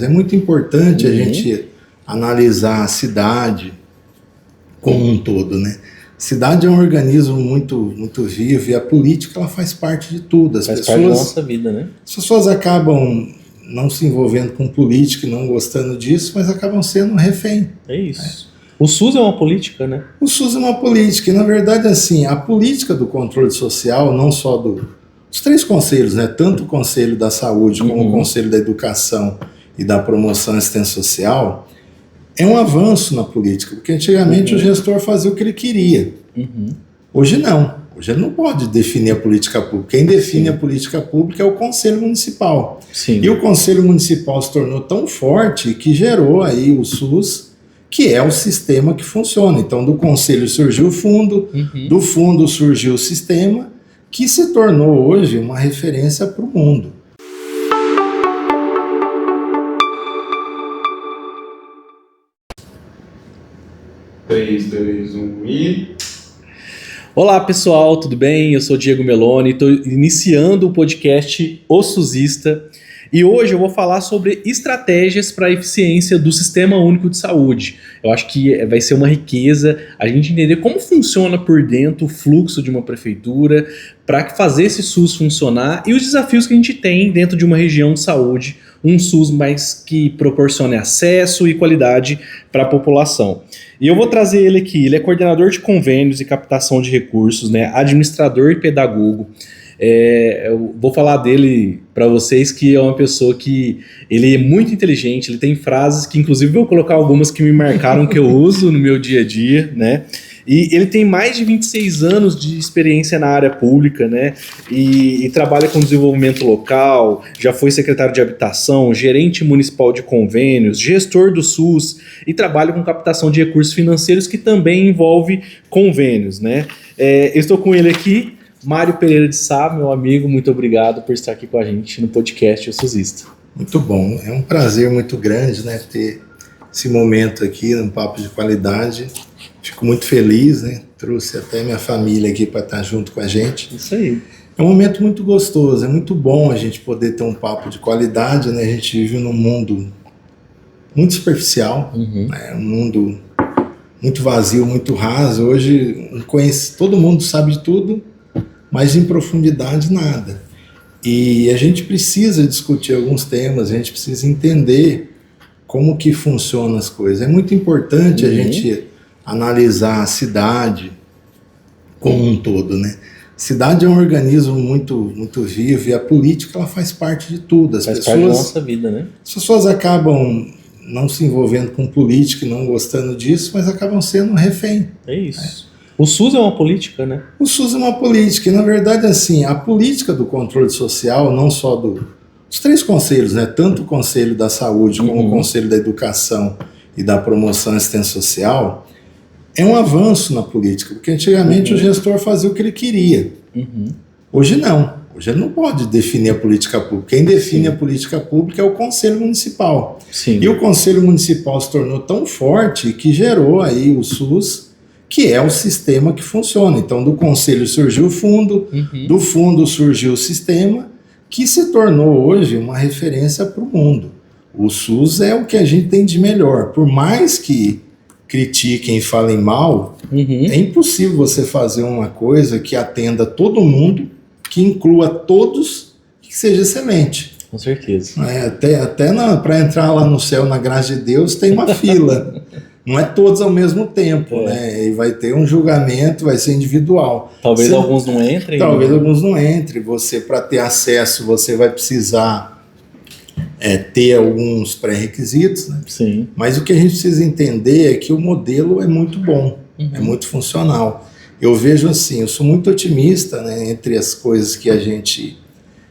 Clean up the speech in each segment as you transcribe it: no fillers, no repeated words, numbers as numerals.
É muito importante a gente analisar a cidade como um todo, né? Cidade é um organismo muito vivo e a política ela faz parte de tudo. Faz parte da nossa vida, né? As pessoas acabam não se envolvendo com política e não gostando disso, mas acabam sendo refém. É isso. O SUS é uma política, né? O SUS é uma política e, na verdade, assim, a política do controle social, não só dos três conselhos, né? Tanto o Conselho da Saúde como o Conselho da Educação e da Promoção e Assistência Social, é um avanço na política, porque antigamente o gestor fazia o que ele queria. Hoje não. Hoje ele não pode definir a política pública. Quem define a política pública é o Conselho Municipal. Sim. E o Conselho Municipal se tornou tão forte que gerou aí o SUS, que é o sistema que funciona. Então, do Conselho surgiu o fundo, do fundo surgiu o sistema, que se tornou hoje uma referência para o mundo. Três, dois, um e... Olá pessoal, tudo bem? Eu sou Diego Meloni, estou iniciando o podcast O SUSista e hoje eu vou falar sobre estratégias para a eficiência do Sistema Único de Saúde. Eu acho que vai ser uma riqueza a gente entender como funciona por dentro o fluxo de uma prefeitura para fazer esse SUS funcionar e os desafios que a gente tem dentro de uma região de saúde, um SUS mais que proporcione acesso e qualidade para a população. E eu vou trazer ele aqui, ele é coordenador de convênios e captação de recursos, né, administrador e pedagogo. Eu vou falar dele para vocês que é uma pessoa que ele é muito inteligente, ele tem frases que inclusive vou colocar algumas que me marcaram que eu uso no meu dia a dia, né? E ele tem mais de 26 anos de experiência na área pública, né? E trabalha com desenvolvimento local, já foi secretário de habitação, gerente municipal de convênios, gestor do SUS e trabalha com captação de recursos financeiros que também envolve convênios, né? Eu estou com ele aqui, Mário Pereira de Sá, meu amigo, muito obrigado por estar aqui com a gente no podcast O SUSista. Muito bom, é um prazer muito grande, né, ter esse momento aqui, um papo de qualidade. Fico muito feliz, né? Trouxe até minha família aqui para estar junto com a gente. Isso aí. É um momento muito gostoso, é muito bom a gente poder ter um papo de qualidade, né? A gente vive num mundo muito superficial, né? Um mundo muito vazio, muito raso. Hoje todo mundo sabe de tudo, mas em profundidade nada. E a gente precisa discutir alguns temas, a gente precisa entender como que funcionam as coisas. É muito importante a gente analisar a cidade como um todo, né? Cidade é um organismo muito vivo e a política ela faz parte de tudo. Faz parte da nossa vida, né? As pessoas acabam não se envolvendo com política e não gostando disso, mas acabam sendo refém. É isso. O SUS é uma política, né? O SUS é uma política e, na verdade, assim, a política do controle social, não só dos três conselhos, né? Tanto o Conselho da Saúde como o Conselho da Educação e da Promoção e Assistência Social, é um avanço na política, porque antigamente o gestor fazia o que ele queria. Hoje não. Hoje ele não pode definir a política pública. Quem define a política pública é o Conselho Municipal. Sim. E o Conselho Municipal se tornou tão forte que gerou aí o SUS, que é o sistema que funciona. Então, do Conselho surgiu o fundo, do fundo surgiu o sistema, que se tornou hoje uma referência para o mundo. O SUS é o que a gente tem de melhor. Por mais que critiquem e falem mal, é impossível você fazer uma coisa que atenda todo mundo, que inclua todos, que seja excelente. Com certeza. Até para entrar lá no céu, na graça de Deus, tem uma fila. Não é todos ao mesmo tempo, né? E vai ter um julgamento, vai ser individual. Talvez alguns não entrem. Talvez alguns não entrem. Você, para ter acesso, você vai precisar ter alguns pré-requisitos, né? Sim. Mas o que a gente precisa entender é que o modelo é muito bom, é muito funcional. Eu vejo assim, eu sou muito otimista, né? Entre as coisas que a gente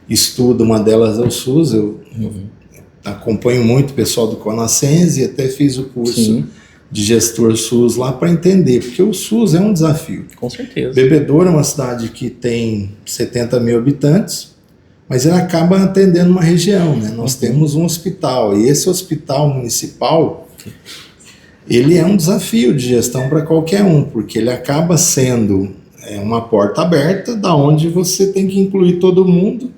estuda, uma delas é o SUS. Eu acompanho muito o pessoal do Conascense e até fiz o curso de gestor SUS lá para entender, porque o SUS é um desafio. Com certeza. Bebedouro é uma cidade que tem 70 mil habitantes, mas ele acaba atendendo uma região, né? Nós temos um hospital, e esse hospital municipal, ele é um desafio de gestão para qualquer um, porque ele acaba sendo uma porta aberta, da onde você tem que incluir todo mundo,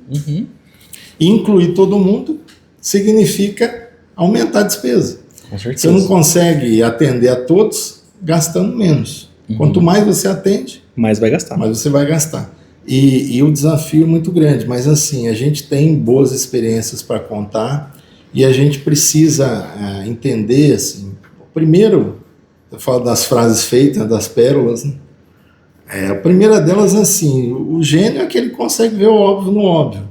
e incluir todo mundo significa aumentar a despesa. Com certeza. Você não consegue atender a todos gastando menos. Quanto mais você atende, mais vai gastar. mais você vai gastar. E o desafio é muito grande, mas assim, a gente tem boas experiências para contar e a gente precisa entender, assim, primeiro, eu falo das frases feitas, das pérolas, né? A primeira delas, assim, o gênio é que ele consegue ver o óbvio no óbvio.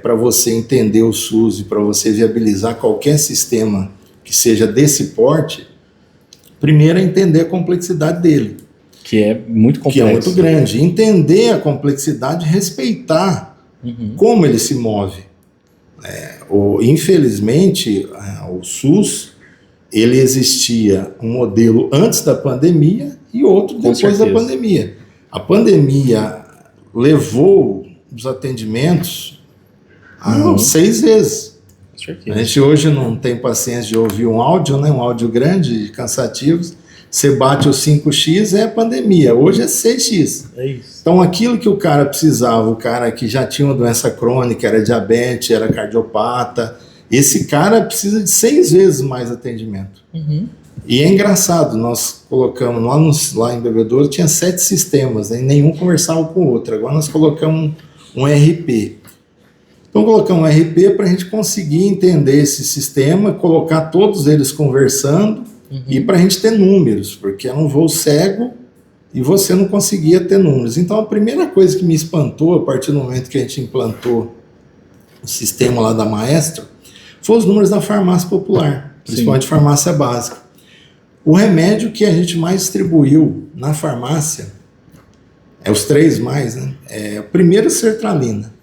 Para você entender o SUS e para você viabilizar qualquer sistema que seja desse porte, primeiro é entender a complexidade dele. Que é muito complexo. Que é muito grande. Entender a complexidade, respeitar como ele se move. Infelizmente, o SUS, ele existia um modelo antes da pandemia e outro depois da pandemia. A pandemia levou os atendimentos a 6 vezes. A gente hoje não tem paciência de ouvir um áudio, né? Um áudio grande, cansativo. Você bate o 5x, é a pandemia. Hoje é 6x. É isso. Então, aquilo que o cara precisava, o cara que já tinha uma doença crônica, era diabetes, era cardiopata, esse cara precisa de 6 vezes mais atendimento. E é engraçado, nós colocamos lá em Bebedouro, tinha 7 sistemas, né, e nenhum conversava com o outro. Agora nós colocamos um RP. Então colocamos um RP para a gente conseguir entender esse sistema, colocar todos eles conversando e para a gente ter números, porque era um voo cego e você não conseguia ter números. Então a primeira coisa que me espantou a partir do momento que a gente implantou o sistema lá da Maestro foi os números da farmácia popular, principalmente farmácia básica. O remédio que a gente mais distribuiu na farmácia, os 3 mais, né? O primeiro, sertralina.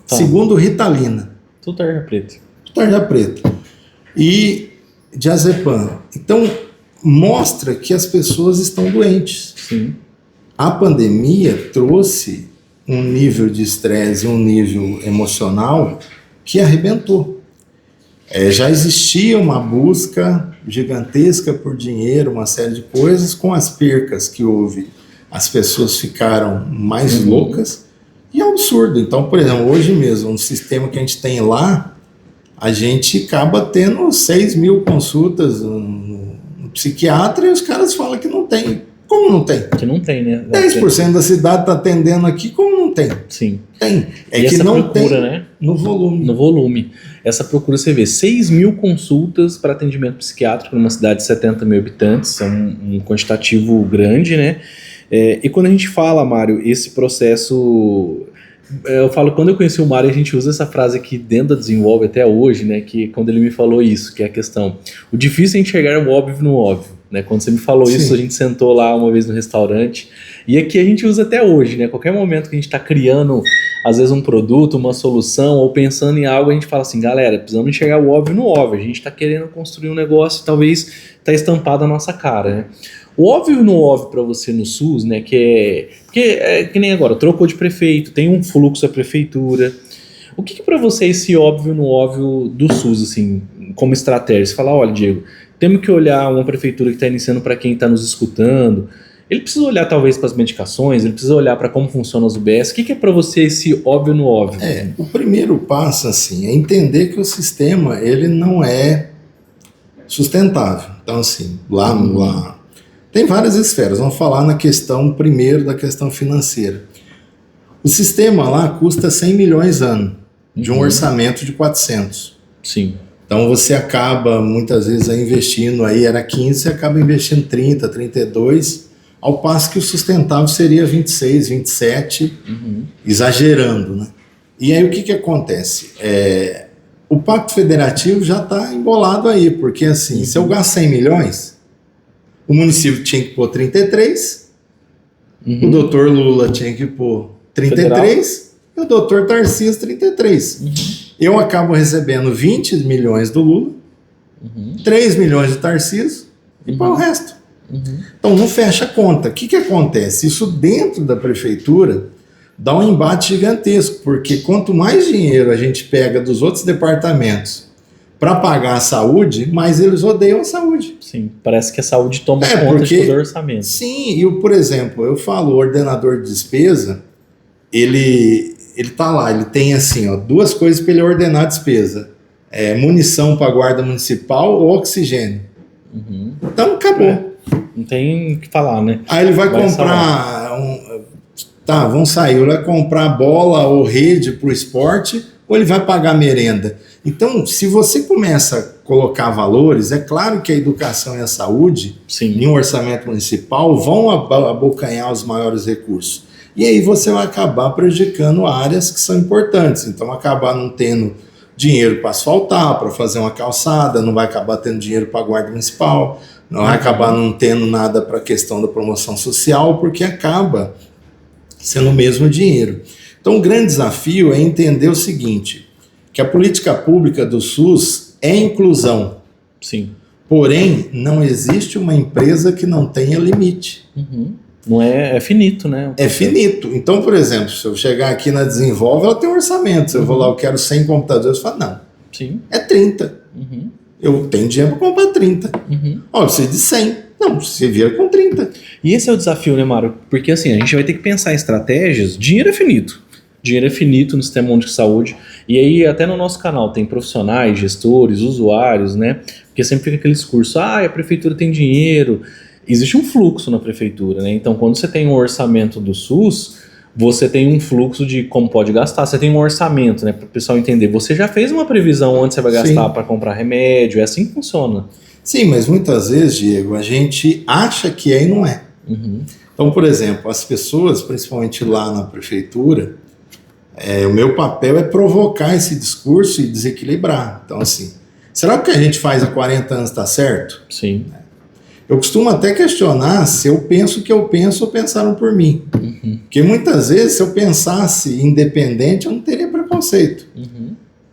Segundo, Ritalina. Tudo tarja preta. Tarja preta. E diazepam. Então, mostra que as pessoas estão doentes. Sim. A pandemia trouxe um nível de estresse, um nível emocional que arrebentou. Já existia uma busca gigantesca por dinheiro, uma série de coisas. Com as percas que houve, as pessoas ficaram mais loucas. E é um absurdo. Então, por exemplo, hoje mesmo, um sistema que a gente tem lá, a gente acaba tendo 6 mil consultas no psiquiatra e os caras falam que não tem. Como não tem? Que não tem, né? 10% da cidade está atendendo aqui, como não tem? Sim. Tem. É e que não procura, tem, né? No volume. No volume. Essa procura, você vê, 6 mil consultas para atendimento psiquiátrico numa cidade de 70 mil habitantes, é um quantitativo grande, né? E quando a gente fala, Mário, esse processo... Eu falo, quando eu conheci o Mário, a gente usa essa frase aqui dentro da Desenvolve até hoje, né? Que quando ele me falou isso, que é a questão... O difícil é enxergar o óbvio no óbvio, né? Quando você me falou isso, a gente sentou lá uma vez no restaurante. E aqui a gente usa até hoje, né? Qualquer momento que a gente está criando, às vezes, um produto, uma solução, ou pensando em algo, a gente fala assim, galera, precisamos enxergar o óbvio no óbvio. A gente está querendo construir um negócio e talvez está estampado na nossa cara, né? O óbvio no óbvio para você no SUS, né, porque é que nem agora, trocou de prefeito, tem um fluxo da prefeitura. O que para você é esse óbvio no óbvio do SUS, assim, como estratégia? Você fala, olha, Diego, temos que olhar uma prefeitura que está iniciando para quem está nos escutando. Ele precisa olhar talvez para as medicações, ele precisa olhar para como funcionam as UBS. O que é para você esse óbvio no óbvio? O primeiro passo, assim, é entender que o sistema, ele não é sustentável. Então, assim, lá tem várias esferas. Vamos falar na questão, primeiro, da questão financeira. O sistema lá custa 100 milhões ano, de um orçamento de 400. Sim. Então você acaba, muitas vezes, investindo aí, era 15, você acaba investindo 30, 32, ao passo que o sustentável seria 26, 27, exagerando, né? E aí o que acontece? O Pacto Federativo já está embolado aí, porque assim, se eu gasto 100 milhões... O município tinha que pôr 33, o doutor Lula tinha que pôr 33 e o doutor Tarcísio 33. Eu acabo recebendo 20 milhões do Lula, 3 milhões do Tarcísio e para o resto. Então não fecha a conta. O que acontece? Isso dentro da prefeitura dá um embate gigantesco, porque quanto mais dinheiro a gente pega dos outros departamentos para pagar a saúde, mas eles odeiam a saúde. Sim, parece que a saúde toma conta de todo o orçamento. Sim, por exemplo, eu falo, o ordenador de despesa, ele tá lá, ele tem assim, 2 coisas para ele ordenar a despesa. munição para a guarda municipal ou oxigênio. Então acabou. Não tem o que falar, né? Aí ele vai comprar vamos sair, ele vai comprar bola ou rede para o esporte ou ele vai pagar merenda. Então, se você começa a colocar valores, é claro que a educação e a saúde, em um orçamento municipal, vão abocanhar os maiores recursos. E aí você vai acabar prejudicando áreas que são importantes. Então, acabar não tendo dinheiro para asfaltar, para fazer uma calçada, não vai acabar tendo dinheiro para a guarda municipal, não vai acabar não tendo nada para a questão da promoção social, porque acaba sendo o mesmo dinheiro. Então, o grande desafio é entender o seguinte, que a política pública do SUS é inclusão. Sim. Porém, não existe uma empresa que não tenha limite. Não é finito, né? É finito. Então, por exemplo, se eu chegar aqui na Desenvolve, ela tem um orçamento. Se eu vou lá, eu quero 100 computadores, eu falo, não, é 30. Eu tenho dinheiro para comprar 30. Ó, eu preciso de 100. Não, você vira com 30. E esse é o desafio, né, Mário? Porque assim, a gente vai ter que pensar em estratégias. Dinheiro é finito. Dinheiro é finito no Sistema Único de Saúde. E aí, até no nosso canal, tem profissionais, gestores, usuários, né? Porque sempre fica aquele discurso, a prefeitura tem dinheiro. Existe um fluxo na prefeitura, né? Então, quando você tem um orçamento do SUS, você tem um fluxo de como pode gastar. Você tem um orçamento, né? Para o pessoal entender. Você já fez uma previsão onde você vai gastar para comprar remédio. É assim que funciona. Sim, mas muitas vezes, Diego, a gente acha que é e não é. Então, por exemplo, as pessoas, principalmente lá na prefeitura, o meu papel é provocar esse discurso e desequilibrar. Então, assim, será que o que a gente faz há 40 anos está certo? Sim. Eu costumo até questionar se eu penso o que eu penso ou pensaram por mim. Porque muitas vezes, se eu pensasse independente, eu não teria preconceito.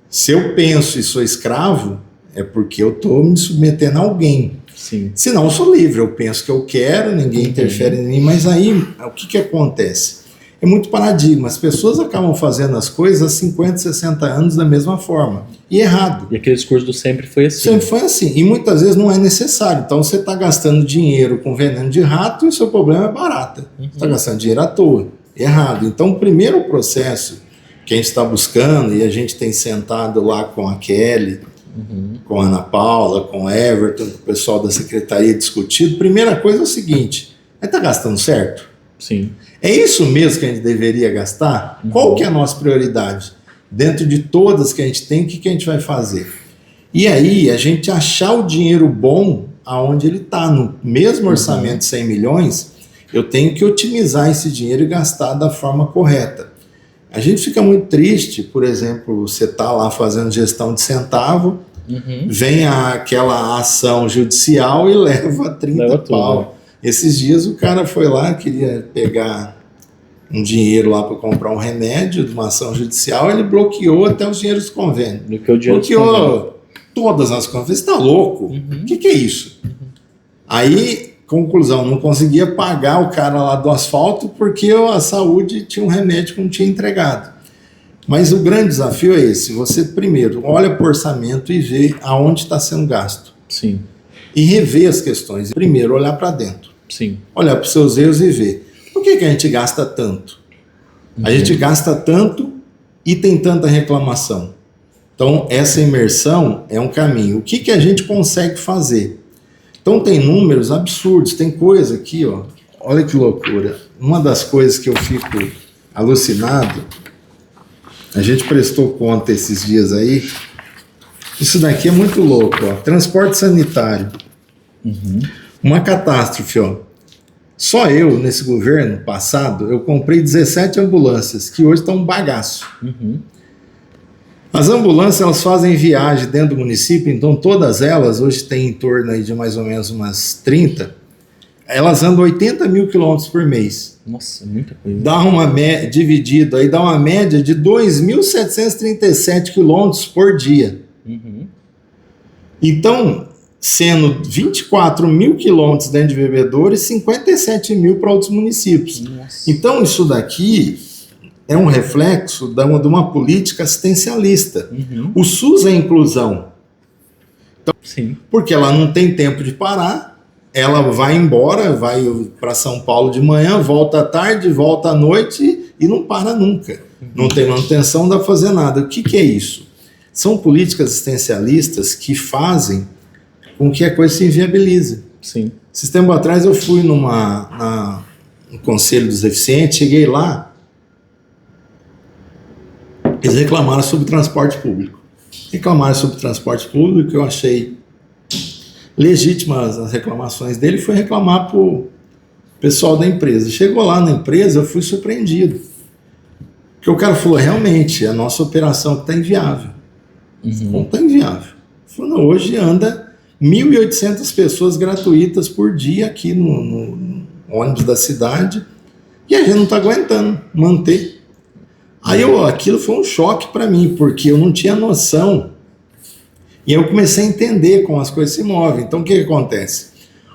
Se eu penso e sou escravo, é porque eu estou me submetendo a alguém. Sim. Senão eu sou livre, eu penso o que eu quero, ninguém interfere em mim, mas aí o que acontece? É muito paradigma, as pessoas acabam fazendo as coisas há 50, 60 anos da mesma forma, e errado. E aquele discurso do sempre foi assim. Sempre foi assim, e muitas vezes não é necessário, então você está gastando dinheiro com veneno de rato e o seu problema é barata, você está gastando dinheiro à toa, errado. Então o primeiro processo que a gente está buscando, e a gente tem sentado lá com a Kelly, com a Ana Paula, com o Everton, com o pessoal da secretaria discutido, primeira coisa é o seguinte, a gente está gastando certo? Sim. É isso mesmo que a gente deveria gastar? Qual que é a nossa prioridade? Dentro de todas que a gente tem, o que a gente vai fazer? E aí, a gente achar o dinheiro bom aonde ele está, no mesmo orçamento de 100 milhões, eu tenho que otimizar esse dinheiro e gastar da forma correta. A gente fica muito triste, por exemplo, você está lá fazendo gestão de centavo, vem aquela ação judicial e leva 30 pau. Esses dias o cara foi lá, queria pegar um dinheiro lá para comprar um remédio de uma ação judicial, ele bloqueou até os dinheiros do convênio. Bloqueou todas as convênios. Você está louco? O que é isso? Aí, conclusão, não conseguia pagar o cara lá do asfalto porque a saúde tinha um remédio que não tinha entregado. Mas o grande desafio é esse, você primeiro olha para o orçamento e vê aonde está sendo gasto. Sim. E rever as questões. Primeiro, olhar para dentro. Sim. Olhar para os seus erros e ver. Por que a gente gasta tanto? A gente gasta tanto e tem tanta reclamação. Então, essa imersão é um caminho. O que a gente consegue fazer? Então, tem números absurdos. Tem coisa aqui, ó. Olha que loucura. Uma das coisas que eu fico alucinado, a gente prestou conta esses dias aí. Isso daqui é muito louco, ó. Transporte sanitário. Uma catástrofe, ó. Só eu, nesse governo passado, eu comprei 17 ambulâncias, que hoje estão um bagaço. As ambulâncias, elas fazem viagem dentro do município, então todas elas, hoje tem em torno aí de mais ou menos umas 30, elas andam 80 mil quilômetros por mês. Nossa, muita coisa. Dá uma média, dividido aí, dá uma média de 2.737 quilômetros por dia. Então, sendo 24 mil quilômetros dentro de Bebedouro e 57 mil para outros municípios. Nossa. Então, isso daqui é um reflexo de uma política assistencialista. O SUS é inclusão. Então, sim. Porque ela não tem tempo de parar, ela vai embora, vai para São Paulo de manhã, volta à tarde, volta à noite e não para nunca. Não tem manutenção, não dá para fazer nada. O que é isso? São políticas assistencialistas que fazem com que a coisa se inviabilize. Sim. Esses tempos atrás eu fui no Conselho dos Deficientes, cheguei lá, eles reclamaram sobre transporte público. Eu achei legítimas as reclamações dele, foi reclamar para o pessoal da empresa. Chegou lá na empresa, eu fui surpreendido. Porque o cara falou, realmente, a nossa operação está inviável. Não está inviável. Falou, não, hoje anda 1.800 pessoas gratuitas por dia aqui no ônibus da cidade e a gente não está aguentando manter. Aí aquilo foi um choque para mim, porque eu não tinha noção. E eu comecei a entender como as coisas se movem. Então, o que acontece?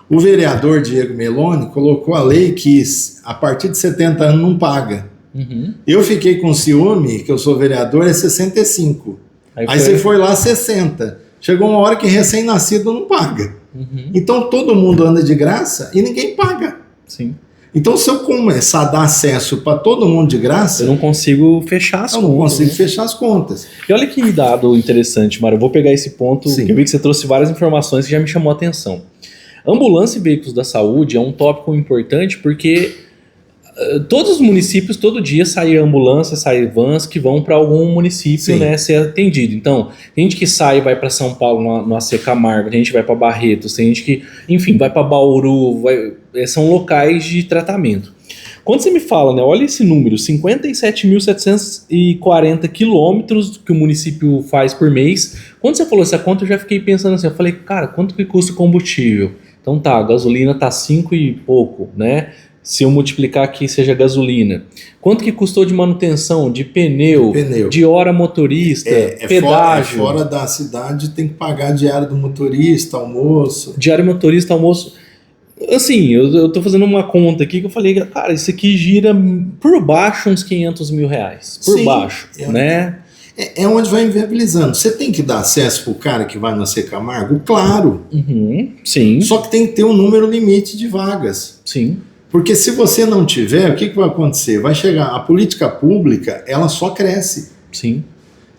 O vereador Diego Meloni colocou a lei que a partir de 70 anos não paga. Eu fiquei com ciúme, que eu sou vereador, é 65. Aí você foi lá 60. Chegou uma hora que recém-nascido não paga. Então, todo mundo anda de graça e ninguém paga. Sim. Então, se eu começar a dar acesso para todo mundo de graça... Eu não consigo fechar as contas. Eu não consigo fechar as contas. E olha que dado interessante, Mário. Eu vou pegar esse ponto, Sim. que eu vi que você trouxe várias informações que já me chamou a atenção. Ambulância e veículos da saúde é um tópico importante porque todos os municípios, todo dia, saem ambulâncias, saem vans que vão para algum município, né, ser atendido. Então, tem gente que sai e vai para São Paulo no AC Camargo, tem gente que vai para Barretos, tem gente que, enfim, vai para Bauru, são locais de tratamento. Quando você me fala, né, olha esse número, 57.740 quilômetros que o município faz por mês. Quando você falou essa conta, eu já fiquei pensando assim, eu falei, cara, quanto que custa o combustível? Então tá, a gasolina tá 5 e pouco, né? Se eu multiplicar aqui, seja gasolina. Quanto que custou de manutenção, de pneu. De hora motorista, pedágio. Fora da cidade tem que pagar diária do motorista, almoço. Diária motorista, almoço. Assim, eu tô fazendo uma conta aqui que eu falei, cara, isso aqui gira por baixo uns 500 mil reais. Por baixo, né? É onde vai inviabilizando. Você tem que dar acesso pro cara que vai no AC Camargo? Claro. Sim. Só que tem que ter um número limite de vagas. Sim. Porque se você não tiver, o que vai acontecer? Vai chegar, a política pública, ela só cresce. Sim.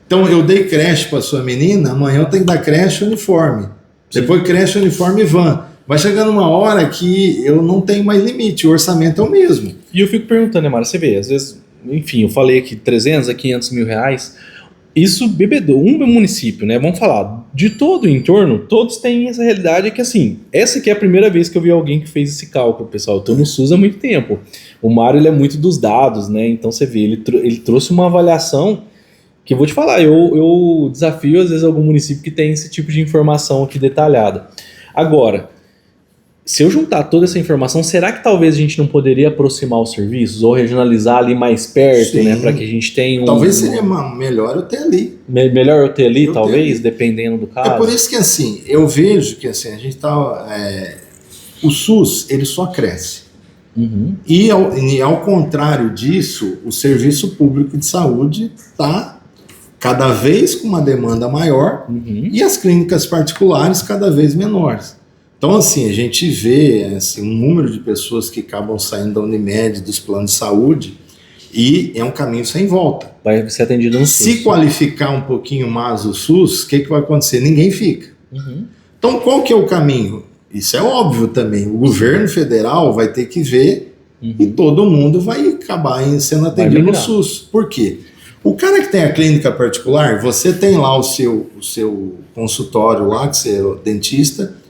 Então, eu dei creche para sua menina, amanhã eu tenho que dar creche uniforme. Sim. Depois creche uniforme van. Vai chegando uma hora que eu não tenho mais limite, o orçamento é o mesmo. E eu fico perguntando, né, Mário, você vê, às vezes, enfim, eu falei aqui 300 a 500 mil reais, isso bebedouro, um município, né, vamos falar, de todo o entorno, todos têm essa realidade que, assim, essa aqui é a primeira vez que eu vi alguém que fez esse cálculo, pessoal, eu tô no SUS há muito tempo. O Mário, ele é muito dos dados, né, então você vê, ele trouxe uma avaliação que eu vou te falar, eu desafio, às vezes, algum município que tem esse tipo de informação aqui detalhada. Agora, se eu juntar toda essa informação, será que talvez a gente não poderia aproximar os serviços ou regionalizar ali mais perto, né, para que a gente tenha Talvez seria melhor eu ter ali. Melhor eu ter ali, talvez, dependendo do caso. É por isso que, assim, eu vejo que, assim, a gente tá... o SUS, ele só cresce. E ao contrário disso, o serviço público de saúde está cada vez com uma demanda maior e as clínicas particulares cada vez menores. Então, assim, a gente vê assim, um número de pessoas que acabam saindo da Unimed, dos planos de saúde, e é um caminho sem volta. Vai ser atendido no SUS. Se qualificar um pouquinho mais o SUS, o que vai acontecer? Ninguém fica. Então, qual que é o caminho? Isso é óbvio também. O governo federal vai ter que ver e todo mundo vai acabar sendo atendido no SUS. Por quê? O cara que tem a clínica particular, você tem lá o seu consultório lá, que você é o dentista,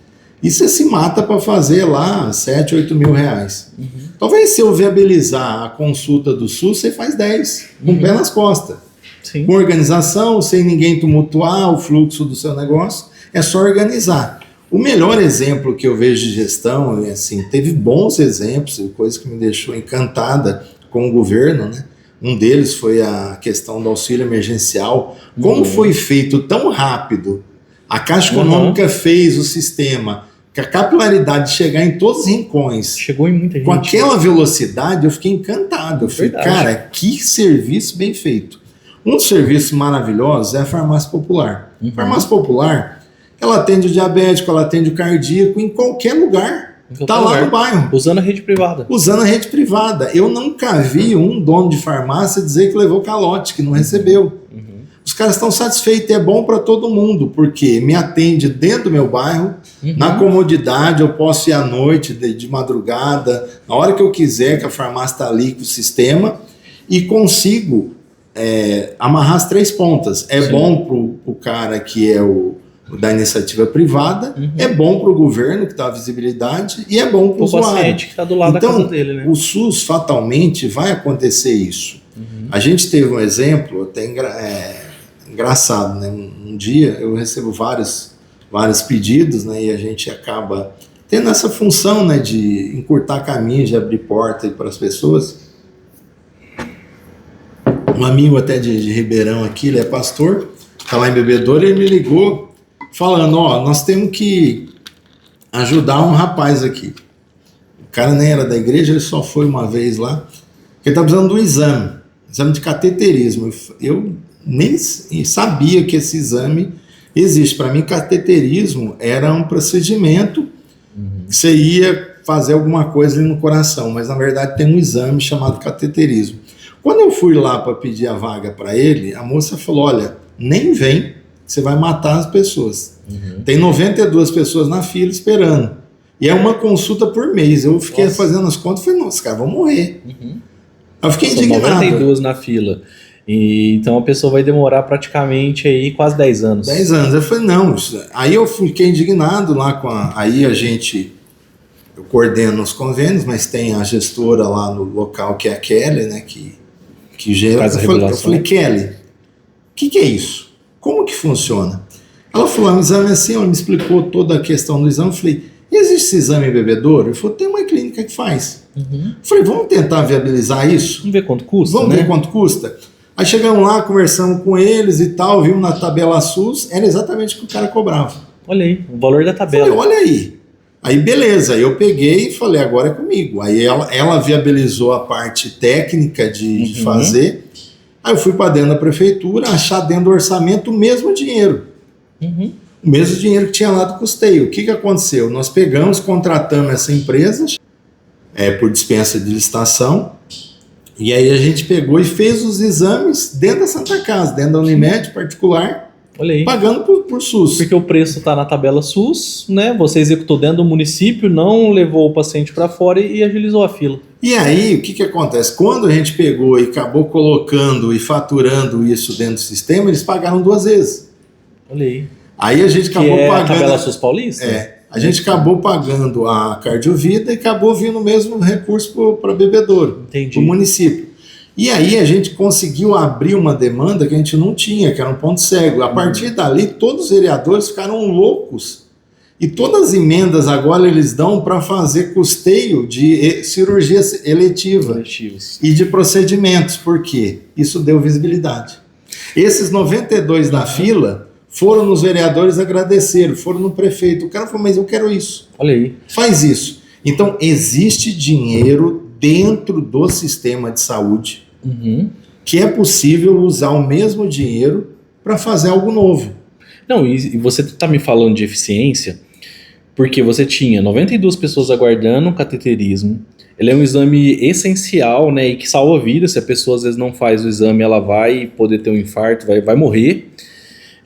e você se mata para fazer lá 7, 8 mil reais. Talvez se eu viabilizar a consulta do SUS, você faz 10, com o pé nas costas. Sim. Com organização, sem ninguém tumultuar o fluxo do seu negócio, é só organizar. O melhor exemplo que eu vejo de gestão, assim, teve bons exemplos, coisa que me deixou encantada com o governo, né? Um deles foi a questão do auxílio emergencial. Como foi feito tão rápido? A Caixa Econômica fez o sistema, que a capilaridade de chegar em todos os rincões. Chegou em muita gente. Com aquela velocidade, eu fiquei encantado. Eu falei, cara, que serviço bem feito. Um dos serviços maravilhosos é a farmácia popular. A farmácia popular, ela atende o diabético, ela atende o cardíaco em qualquer lugar. Está lá no bairro. Usando a rede privada. Usando a rede privada. Eu nunca vi um dono de farmácia dizer que levou calote, que não recebeu. os caras estão satisfeitos, é bom para todo mundo, porque me atende dentro do meu bairro, na comodidade, eu posso ir à noite, de madrugada, na hora que eu quiser, que a farmácia está ali com o sistema, e consigo amarrar as 3 pontas. É Sim. bom para o cara que é o da iniciativa privada, é bom para o governo, que dá visibilidade, e é bom para o usuário. Paciente que está do lado da casa dele, né? O SUS, fatalmente, vai acontecer isso. A gente teve um exemplo, até engraçado, né? Um dia eu recebo vários pedidos, né? E a gente acaba tendo essa função, né? De encurtar caminhos, de abrir porta para as pessoas. Um amigo até de Ribeirão aqui, ele é pastor, está lá em Bebedouro, ele me ligou falando, nós temos que ajudar um rapaz aqui. O cara nem era da igreja, ele só foi uma vez lá, porque ele está precisando de um exame de cateterismo. Eu nem sabia que esse exame existe. Para mim, cateterismo era um procedimento que você ia fazer alguma coisa ali no coração, mas na verdade tem um exame chamado cateterismo. Quando eu fui lá para pedir a vaga para ele, a moça falou, olha, nem vem, você vai matar as pessoas. Tem 92 pessoas na fila esperando. E é uma consulta por mês. Eu fiquei fazendo as contas e falei, nossa, cara, vão morrer. Eu fiquei indignado. 92 na fila. E, então a pessoa vai demorar praticamente aí quase 10 anos. 10 anos. Eu falei, não. Aí eu fiquei indignado lá com aí eu coordeno os convênios, mas tem a gestora lá no local que é a Kelly, né, que gera. Eu falei, Kelly, o que é isso? Como que funciona? Ela falou, um exame assim, ela me explicou toda a questão do exame. Eu falei, existe esse exame em Bebedouro? Ele falou, tem uma clínica que faz. Eu falei, vamos tentar viabilizar isso? Vamos ver quanto custa, Vamos ver quanto custa? Aí chegamos lá, conversamos com eles e tal, vimos na tabela SUS, era exatamente o que o cara cobrava. Olha aí, o valor da tabela. Falei, olha aí. Aí beleza, eu peguei e falei, agora é comigo. Aí ela viabilizou a parte técnica de fazer. Aí eu fui para dentro da prefeitura, achar dentro do orçamento o mesmo dinheiro. O mesmo dinheiro que tinha lá do custeio. O que aconteceu? Nós pegamos, contratamos essa empresa por dispensa de licitação, e aí a gente pegou e fez os exames dentro da Santa Casa, dentro da Unimed particular, pagando por SUS. Porque o preço está na tabela SUS, né? Você executou dentro do município, não levou o paciente para fora e agilizou a fila. E aí, o que acontece? Quando a gente pegou e acabou colocando e faturando isso dentro do sistema, eles pagaram 2 vezes. Olha aí. Aí a gente acabou pagando. A tabela SUS Paulista? A gente acabou pagando a Cardiovida e acabou vindo o mesmo recurso para Bebedouro, para o município. E aí a gente conseguiu abrir uma demanda que a gente não tinha, que era um ponto cego. A partir dali, todos os vereadores ficaram loucos. E todas as emendas agora eles dão para fazer custeio de cirurgia eletiva e de procedimentos. Por quê? Isso deu visibilidade. Esses 92 da fila foram nos vereadores agradecer, foram no prefeito. O cara falou, mas eu quero isso. Olha aí. Faz isso. Então, existe dinheiro dentro do sistema de saúde que é possível usar o mesmo dinheiro para fazer algo novo. Não, e você está me falando de eficiência porque você tinha 92 pessoas aguardando o cateterismo. Ele é um exame essencial, né, e que salva vidas. Se a pessoa às vezes não faz o exame, ela vai poder ter um infarto, vai morrer.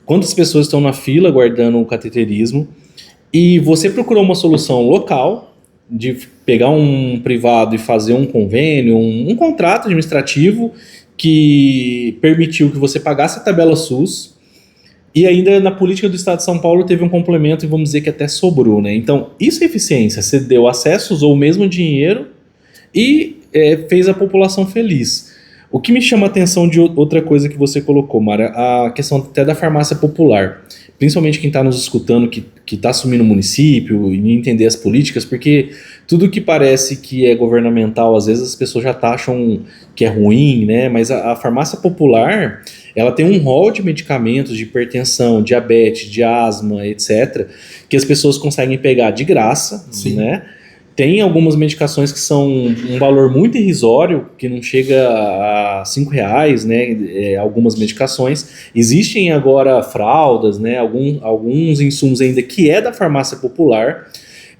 Quantas pessoas estão na fila aguardando o cateterismo? E você procurou uma solução local, de pegar um privado e fazer um convênio, um contrato administrativo que permitiu que você pagasse a tabela SUS, e ainda na política do Estado de São Paulo teve um complemento e vamos dizer que até sobrou, né? Então, isso é eficiência. Você deu acesso, usou o mesmo dinheiro e fez a população feliz. O que me chama a atenção de outra coisa que você colocou, Mara, a questão até da farmácia popular. Principalmente quem está nos escutando, que está assumindo o município e entender as políticas, porque tudo que parece que é governamental, às vezes as pessoas já taxam que é ruim, né? Mas a farmácia popular, ela tem um rol de medicamentos de hipertensão, diabetes, de asma, etc., que as pessoas conseguem pegar de graça, né? Tem algumas medicações que são um valor muito irrisório, que não chega a R$5, né? Algumas medicações. Existem agora fraldas, né? Alguns insumos ainda que é da farmácia popular.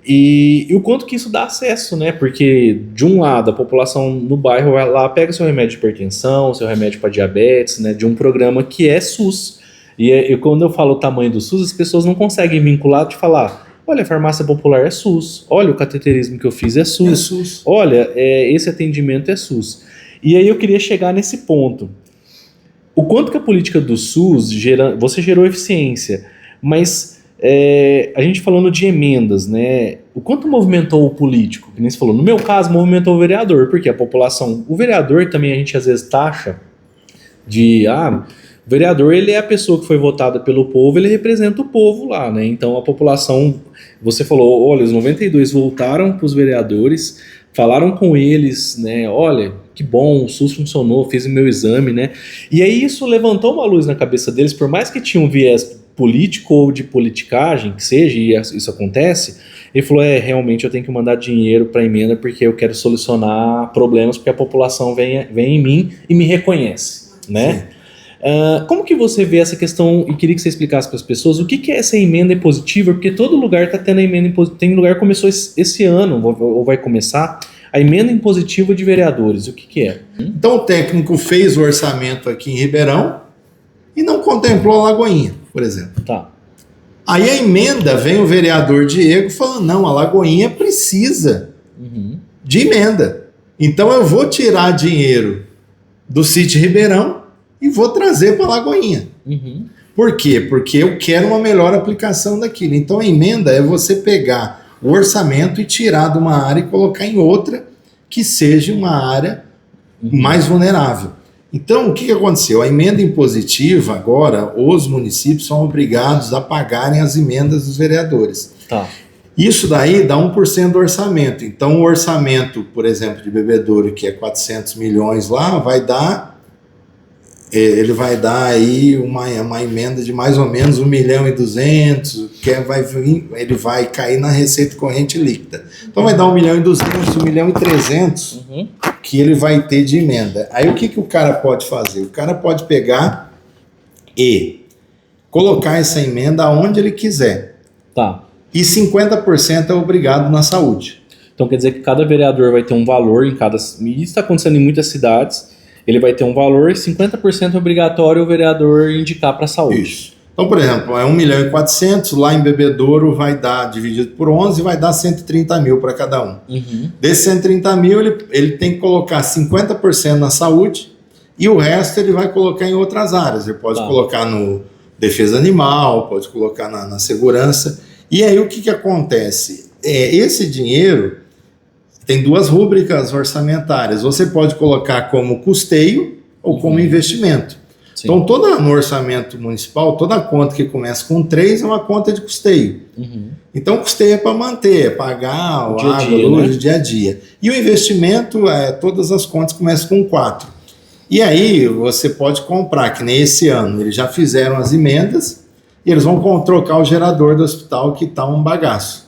E o quanto que isso dá acesso, né? Porque, de um lado, a população no bairro vai lá, pega seu remédio de hipertensão, seu remédio para diabetes, né? De um programa que é SUS. E quando eu falo o tamanho do SUS, as pessoas não conseguem vincular de falar: olha, a farmácia popular é SUS, olha, o cateterismo que eu fiz é SUS, olha, esse atendimento é SUS. E aí eu queria chegar nesse ponto. O quanto que a política do SUS, você gerou eficiência, mas a gente falando de emendas, né? O quanto movimentou o político? Que nem você falou, no meu caso, movimentou o vereador, porque a população, o vereador também a gente às vezes taxa de, o vereador, ele é a pessoa que foi votada pelo povo, ele representa o povo lá, né? Então a população, você falou, olha, os 92 voltaram para os vereadores, falaram com eles, né? Olha, que bom, o SUS funcionou, fiz o meu exame, né? E aí isso levantou uma luz na cabeça deles, por mais que tinha um viés político ou de politicagem, que seja, e isso acontece, ele falou, realmente eu tenho que mandar dinheiro para emenda porque eu quero solucionar problemas, porque a população vem em mim e me reconhece, né? Como que você vê essa questão, e queria que você explicasse para as pessoas, o que é essa emenda impositiva, porque todo lugar está tendo a emenda impositiva, tem lugar que começou esse ano, ou vai começar, a emenda impositiva de vereadores, o que é? Então o técnico fez o orçamento aqui em Ribeirão e não contemplou a Lagoinha, por exemplo. Tá. Aí a emenda, vem o vereador Diego falando, não, a Lagoinha precisa de emenda. Então eu vou tirar dinheiro do sítio Ribeirão e vou trazer para a Lagoinha. Por quê? Porque eu quero uma melhor aplicação daquilo. Então a emenda é você pegar o orçamento e tirar de uma área e colocar em outra que seja uma área mais vulnerável. Então, o que aconteceu? A emenda impositiva, agora, os municípios são obrigados a pagarem as emendas dos vereadores. Tá. Isso daí dá 1% do orçamento. Então, o orçamento, por exemplo, de Bebedouro, que é 400 milhões lá, ele vai dar aí uma emenda de mais ou menos 1.200.000, ele vai cair na receita corrente líquida. Então vai dar 1.200.000, 1.300.000 que ele vai ter de emenda. Aí o que o cara pode fazer? O cara pode pegar e colocar essa emenda aonde ele quiser. Tá. E 50% é obrigado na saúde. Então quer dizer que cada vereador vai ter um valor em cada... E isso está acontecendo em muitas cidades. Ele vai ter um valor e 50% é obrigatório o vereador indicar para a saúde. Isso. Então, por exemplo, é 1.400.000, lá em Bebedouro vai dar, dividido por 11, vai dar 130 mil para cada um. Desses 130 mil, ele tem que colocar 50% na saúde e o resto ele vai colocar em outras áreas. Ele pode colocar no defesa animal, pode colocar na segurança. E aí o que acontece? Esse dinheiro tem duas rúbricas orçamentárias. Você pode colocar como custeio ou como investimento. Sim. Então, no orçamento municipal, toda conta que começa com 3 é uma conta de custeio. Então, custeio é para manter, é pagar água, luz, dia a dia. E o investimento, todas as contas começam com 4. E aí, você pode comprar, que nem esse ano, eles já fizeram as emendas e eles vão trocar o gerador do hospital, que está um bagaço.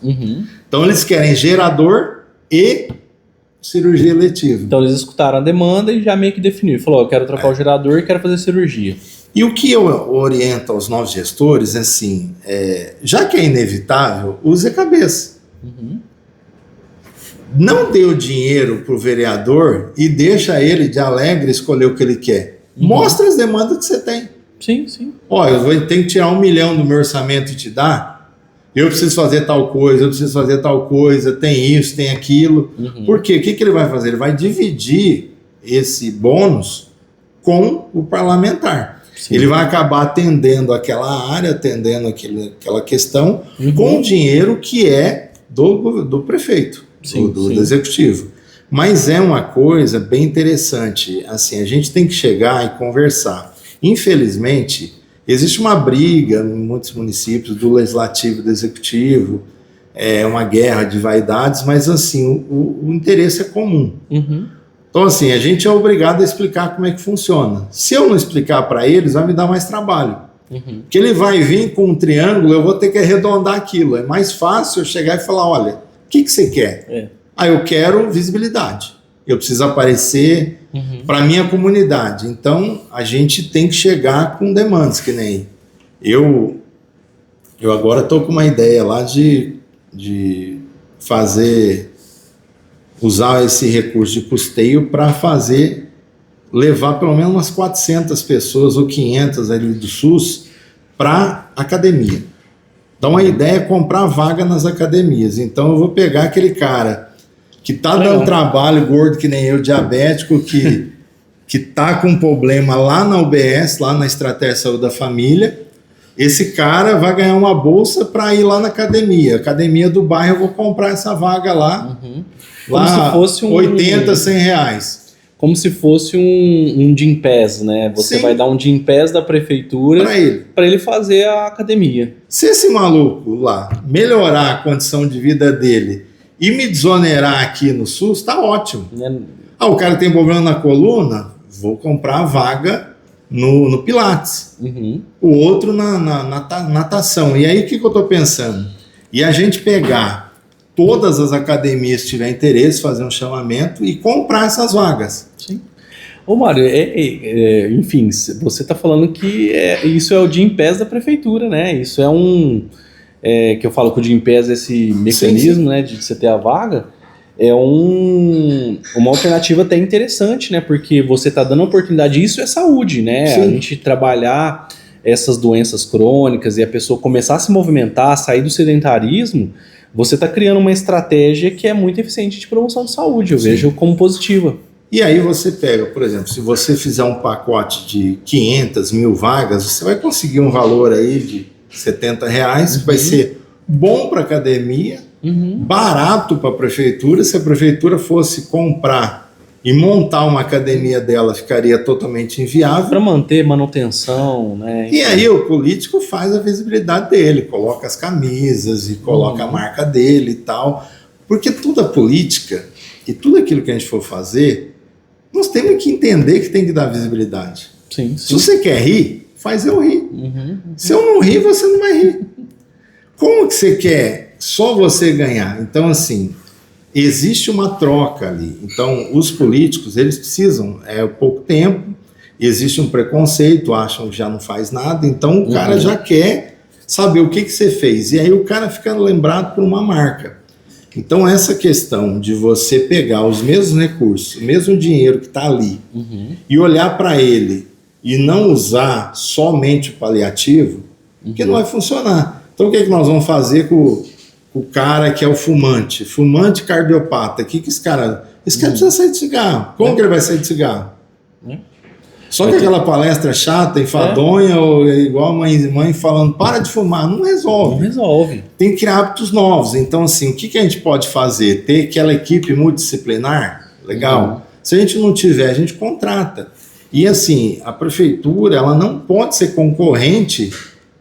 Então, eles querem gerador e cirurgia eletiva. Então eles escutaram a demanda e já meio que definiram. Falou, eu quero trocar o gerador e quero fazer cirurgia. E o que eu oriento aos novos gestores é assim, já que é inevitável, use a cabeça. Não dê o dinheiro para o vereador e deixa ele de alegre escolher o que ele quer. Mostra as demandas que você tem. Sim, sim. Eu tenho que tirar 1 milhão do meu orçamento e te dar. Eu preciso fazer tal coisa, tem isso, tem aquilo. Por quê? O que ele vai fazer? Ele vai dividir esse bônus com o parlamentar. Sim. Ele vai acabar atendendo aquela área, atendendo aquela questão, com o dinheiro que é do prefeito, do executivo. Mas é uma coisa bem interessante. Assim, a gente tem que chegar e conversar. Infelizmente, existe uma briga em muitos municípios do legislativo e do executivo, uma guerra de vaidades, mas assim, o interesse é comum. Então assim, a gente é obrigado a explicar como é que funciona. Se eu não explicar para eles, vai me dar mais trabalho. Porque ele vai vir com um triângulo, eu vou ter que arredondar aquilo. É mais fácil eu chegar e falar, olha, o que você quer? Eu quero visibilidade. Eu preciso aparecer para a minha comunidade. Então, a gente tem que chegar com demandas, que nem eu agora estou com uma ideia lá de usar esse recurso de custeio para levar pelo menos umas 400 pessoas ou 500 ali do SUS para academia. Então a ideia é comprar vaga nas academias. Então eu vou pegar aquele cara que está dando trabalho, gordo que nem eu, diabético, que está com problema lá na UBS, lá na Estratégia de Saúde da Família. Esse cara vai ganhar uma bolsa para ir lá na academia. Academia do bairro, eu vou comprar essa vaga lá. Como se fosse 80, 100 reais. Como se fosse um Gympass, né? Você vai dar um Gympass da prefeitura para ele fazer a academia. Se esse maluco lá melhorar a condição de vida dele e me desonerar aqui no SUS, tá ótimo. O cara tem problema na coluna, vou comprar a vaga no Pilates. O outro na natação. E aí o que eu tô pensando? E a gente pegar todas as academias que tiver interesse, fazer um chamamento e comprar essas vagas. Sim. Ô Mário, enfim, você está falando que isso é o Gympass da prefeitura, né? Isso é que eu falo que o Gympass, esse mecanismo, sim. Né, de você ter a vaga, é uma alternativa até interessante, né? Porque você está dando oportunidade, isso é saúde, né? Sim. A gente trabalhar essas doenças crônicas e a pessoa começar a se movimentar, sair do sedentarismo, você está criando uma estratégia que é muito eficiente de promoção de saúde, eu vejo como positiva. E aí você pega, por exemplo, se você fizer um pacote de 500 mil vagas, você vai conseguir um valor aí de 70 reais, que vai ser bom para a academia, barato para a prefeitura. Se a prefeitura fosse comprar e montar uma academia dela, ficaria totalmente inviável. Para manter manutenção, né? E aí o político faz a visibilidade dele, coloca as camisas e coloca a marca dele e tal. Porque toda a política e tudo aquilo que a gente for fazer, nós temos que entender que tem que dar visibilidade. Sim. Se você quer rir, faz eu rir. Se eu não rir, você não vai rir. Como que você quer só você ganhar? Então, assim, existe uma troca ali. Então, os políticos, eles precisam, pouco tempo, existe um preconceito, acham que já não faz nada, então o cara já quer saber o que você fez. E aí o cara fica lembrado por uma marca. Então, essa questão de você pegar os mesmos recursos, o mesmo dinheiro que está ali, e olhar para ele e não usar somente o paliativo, porque não vai funcionar. Então, o que nós vamos fazer com o cara que é o fumante cardiopata? Que esse cara precisa sair de cigarro. Como que ele vai sair de cigarro? Só que aquela palestra chata, enfadonha, ou igual a mãe falando, para de fumar, não resolve. Não resolve. Tem que criar hábitos novos. Então, assim, o que a gente pode fazer? Ter aquela equipe multidisciplinar, legal. Se a gente não tiver, a gente contrata. E, assim, a prefeitura, ela não pode ser concorrente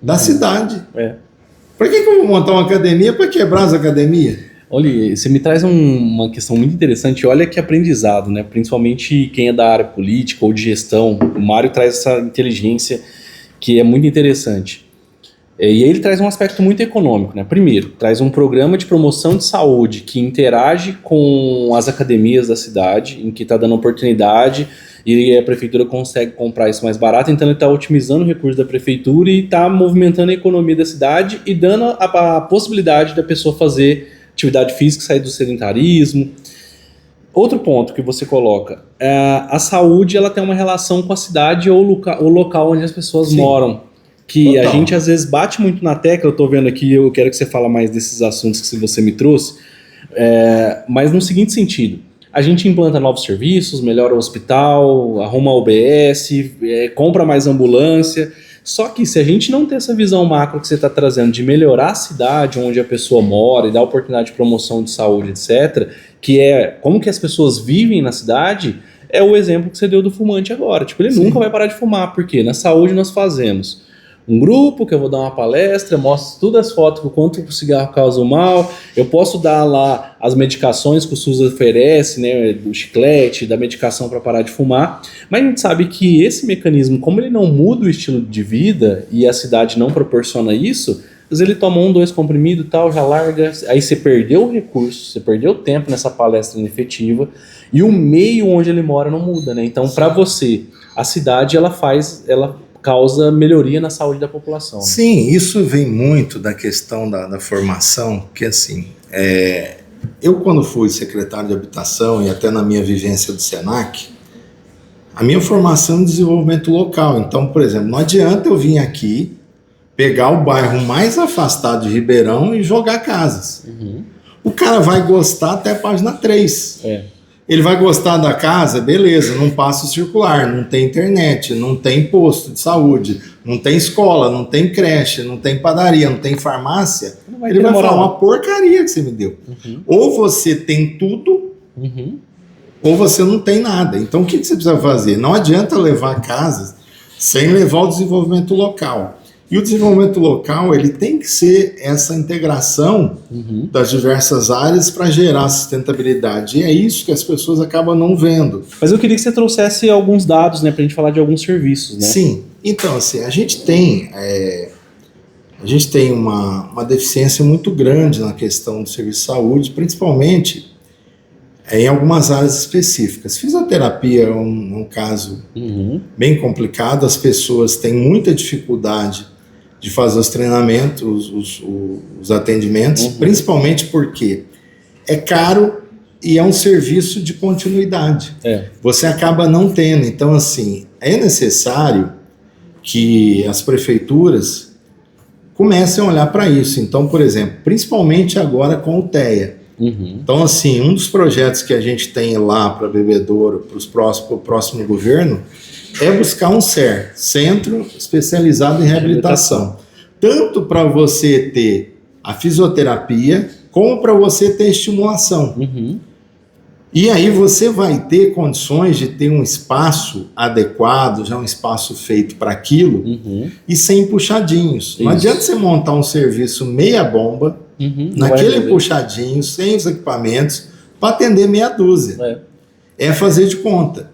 da cidade. Para que eu vou montar uma academia para quebrar as academias? Olha, você me traz uma questão muito interessante. Olha que aprendizado, né? Principalmente quem é da área política ou de gestão. O Mário traz essa inteligência que é muito interessante. E aí ele traz um aspecto muito econômico, né? Primeiro, traz um programa de promoção de saúde que interage com as academias da cidade, em que está dando oportunidade e a prefeitura consegue comprar isso mais barato, então ele está otimizando o recurso da prefeitura e está movimentando a economia da cidade e dando a possibilidade da pessoa fazer atividade física, sair do sedentarismo. Outro ponto que você coloca, a saúde ela tem uma relação com a cidade ou o local onde as pessoas moram, que a gente às vezes bate muito na tecla. Eu estou vendo aqui, eu quero que você fale mais desses assuntos que você me trouxe, mas no seguinte sentido: a gente implanta novos serviços, melhora o hospital, arruma a UBS, compra mais ambulância. Só que se a gente não ter essa visão macro que você está trazendo de melhorar a cidade onde a pessoa mora e dar oportunidade de promoção de saúde, etc., que é como que as pessoas vivem na cidade, é o exemplo que você deu do fumante agora. Tipo, ele nunca vai parar de fumar, porque na saúde nós fazemos um grupo que eu vou dar uma palestra, mostro todas as fotos do quanto o cigarro causa mal, eu posso dar lá as medicações que o SUS oferece, né, do chiclete, da medicação para parar de fumar, mas a gente sabe que esse mecanismo, como ele não muda o estilo de vida e a cidade não proporciona isso, às vezes ele toma 1, 2 comprimidos e tal, já larga, aí você perdeu o recurso, você perdeu o tempo nessa palestra inefetiva e o meio onde ele mora não muda, né? Então, para você, a cidade ela causa melhoria na saúde da população. Sim, isso vem muito da questão da formação, que assim, eu quando fui secretário de habitação e até na minha vivência do Senac, a minha formação em desenvolvimento local. Então, por exemplo, não adianta eu vir aqui, pegar o bairro mais afastado de Ribeirão e jogar casas. O cara vai gostar até a página 3. Ele vai gostar da casa, beleza, não passa o circular, não tem internet, não tem posto de saúde, não tem escola, não tem creche, não tem padaria, não tem farmácia. Ele vai falar uma porcaria que você me deu. Ou você tem tudo, ou você não tem nada. Então o que você precisa fazer? Não adianta levar casas sem levar o desenvolvimento local. E o desenvolvimento local, ele tem que ser essa integração das diversas áreas para gerar sustentabilidade. E é isso que as pessoas acabam não vendo. Mas eu queria que você trouxesse alguns dados, né, para a gente falar de alguns serviços, né? Sim. Então, assim, a gente tem uma deficiência muito grande na questão do serviço de saúde, principalmente em algumas áreas específicas. Fisioterapia é um caso bem complicado, as pessoas têm muita dificuldade de fazer os treinamentos, os atendimentos, principalmente porque é caro e é um serviço de continuidade. Você acaba não tendo. Então, assim, é necessário que as prefeituras comecem a olhar para isso. Então, por exemplo, principalmente agora com o TEA. Então, assim, um dos projetos que a gente tem lá para Bebedouro, para o próximo governo, é buscar um CER, Centro Especializado em Reabilitação. Tanto para você ter a fisioterapia, como para você ter estimulação. E aí você vai ter condições de ter um espaço adequado, já um espaço feito para aquilo, e sem puxadinhos. Não adianta você montar um serviço meia bomba, naquele puxadinho, sem os equipamentos, para atender meia dúzia. É fazer de conta.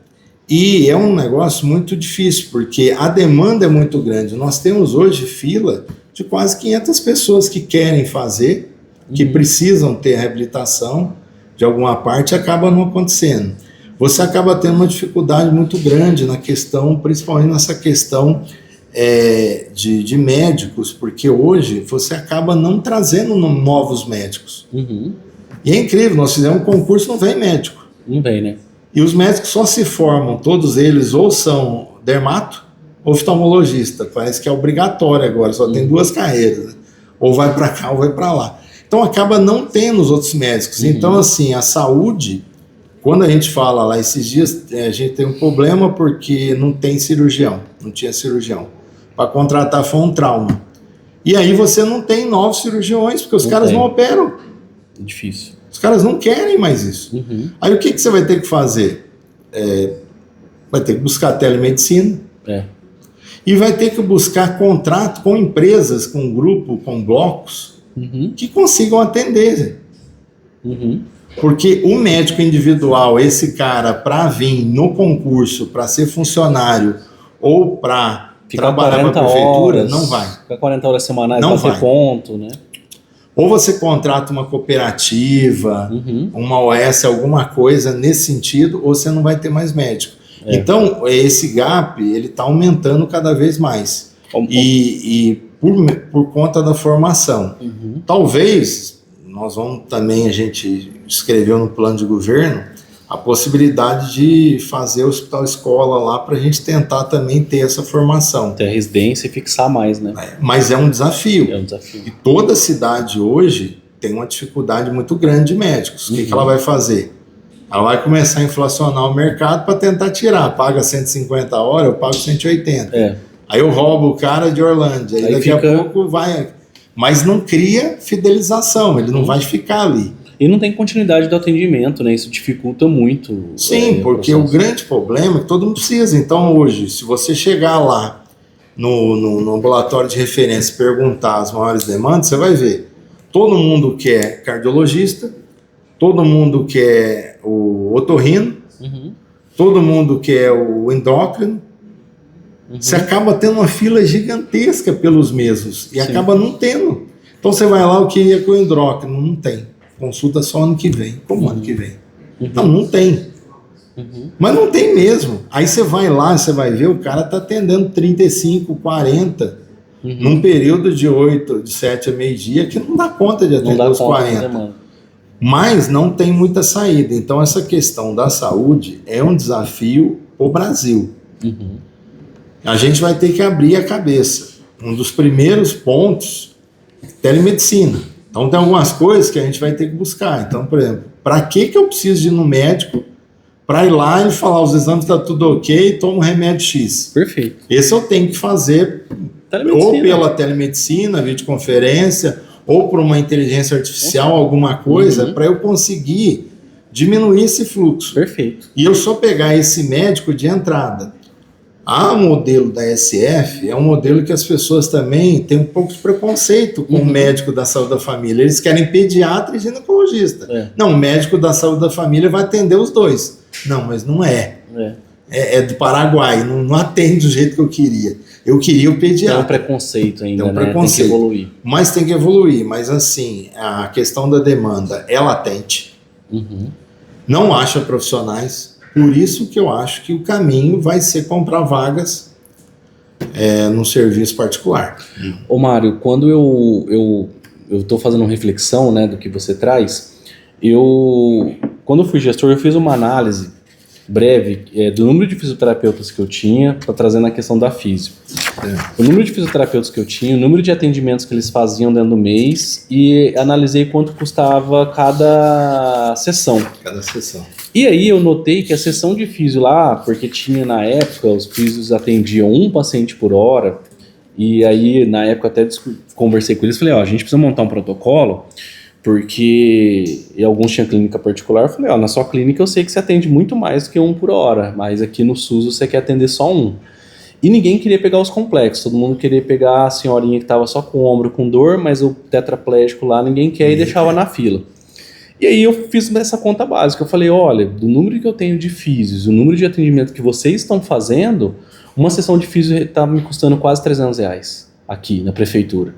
E é um negócio muito difícil, porque a demanda é muito grande. Nós temos hoje fila de quase 500 pessoas que querem fazer, que precisam ter reabilitação de alguma parte, acaba não acontecendo. Você acaba tendo uma dificuldade muito grande na questão, principalmente nessa questão de médicos, porque hoje você acaba não trazendo novos médicos. E é incrível, nós fizemos um concurso, não vem médico. Não vem, né? E os médicos só se formam, todos eles, ou são dermato, ou oftalmologista. Parece que é obrigatório agora, só tem duas carreiras, né? Ou vai para cá ou vai para lá. Então acaba não tendo os outros médicos. Então, assim, a saúde, quando a gente fala lá, esses dias a gente tem um problema porque não tem cirurgião, não tinha cirurgião. Para contratar foi um trauma. E aí você não tem novos cirurgiões, porque os caras não operam. É difícil. Os caras não querem mais isso. Aí o que você vai ter que fazer? Vai ter que buscar telemedicina. E vai ter que buscar contrato com empresas, com grupo, com blocos, que consigam atender. Porque o médico individual, esse cara, para vir no concurso, para ser funcionário ou para trabalhar para a prefeitura, não vai. Fica 40 horas semanais para ter ponto, né? Ou você contrata uma cooperativa, uma OS, alguma coisa nesse sentido, ou você não vai ter mais médico. Então, esse gap, ele está aumentando cada vez mais. E por conta da formação. Talvez, nós vamos também, a gente escreveu no plano de governo, a possibilidade de fazer hospital-escola lá para a gente tentar também ter essa formação. Ter a residência e fixar mais, né? Mas é um desafio. É um desafio. E toda cidade hoje tem uma dificuldade muito grande de médicos. O que ela vai fazer? Ela vai começar a inflacionar o mercado para tentar tirar. Paga 150 horas, eu pago 180. Aí eu roubo o cara de Orlândia. Aí daqui a pouco vai... Mas não cria fidelização, ele não vai ficar ali. E não tem continuidade do atendimento, né? Isso dificulta muito. Sim, porque o grande problema é que todo mundo precisa. Então hoje, se você chegar lá no ambulatório de referência e perguntar as maiores demandas, você vai ver. Todo mundo quer cardiologista, todo mundo quer o otorrino, todo mundo quer o endócrino. Você acaba tendo uma fila gigantesca pelos mesmos e acaba não tendo. Então você vai lá, eu queria com o endócrino, não tem. Consulta só ano que vem. Como ano que vem? Não tem. Mas não tem mesmo. Aí você vai lá, você vai ver, o cara está atendendo 35, 40, num período de 7 a meio-dia, que não dá conta de atender os 40. Mas não tem muita saída. Então, essa questão da saúde é um desafio para o Brasil. Uhum. A gente vai ter que abrir a cabeça. Um dos primeiros pontos é telemedicina. Então, tem algumas coisas que a gente vai ter que buscar. Então, por exemplo, para que eu preciso de ir no médico para ir lá e falar os exames estão tudo ok, toma um remédio X? Perfeito. Esse eu tenho que fazer ou pela telemedicina, videoconferência, ou por uma inteligência artificial, alguma coisa, para eu conseguir diminuir esse fluxo. Perfeito. E eu só pegar esse médico de entrada. A modelo da SF é um modelo que as pessoas também têm um pouco de preconceito com o médico da saúde da família. Eles querem pediatra e ginecologista. Não, o médico da saúde da família vai atender os dois. Não, mas não é. É do Paraguai, não atende do jeito que eu queria. Eu queria o pediatra. Tem um preconceito ainda, tem um preconceito. Tem que evoluir. Mas tem que evoluir. Mas assim, a questão da demanda é latente. Não acha profissionais. Por isso que eu acho que o caminho vai ser comprar vagas no serviço particular. Ô Mário, quando eu estou fazendo uma reflexão, né, do que você traz, quando eu fui gestor, eu fiz uma análise breve do número de fisioterapeutas que eu tinha, para trazer na questão da físio. O número de fisioterapeutas que eu tinha, o número de atendimentos que eles faziam dentro do mês, e analisei quanto custava cada sessão. E aí eu notei que a sessão de físio lá, porque tinha na época, os físios atendiam um paciente por hora, e aí na época até conversei com eles, falei, a gente precisa montar um protocolo, porque alguns tinham clínica particular, eu falei, na sua clínica eu sei que você atende muito mais do que um por hora, mas aqui no SUS você quer atender só um. E ninguém queria pegar os complexos, todo mundo queria pegar a senhorinha que estava só com o ombro com dor, mas o tetraplégico lá ninguém quer e deixava na fila. E aí eu fiz essa conta básica, eu falei, olha, do número que eu tenho de físios, o número de atendimento que vocês estão fazendo, uma sessão de físio está me custando quase R$300 aqui na prefeitura.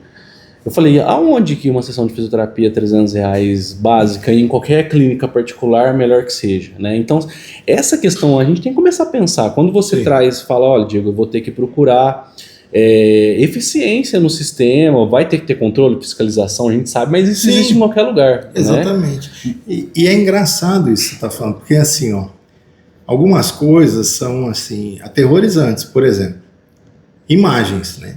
Eu falei, aonde que uma sessão de fisioterapia R$300 básica em qualquer clínica particular, melhor que seja, né? Então, essa questão a gente tem que começar a pensar. Quando você fala, olha, Diego, eu vou ter que procurar eficiência no sistema, vai ter que ter controle, fiscalização, a gente sabe, mas isso existe em qualquer lugar. Exatamente. Né? E é engraçado isso que você está falando, porque assim, algumas coisas são assim, aterrorizantes. Por exemplo, imagens, né?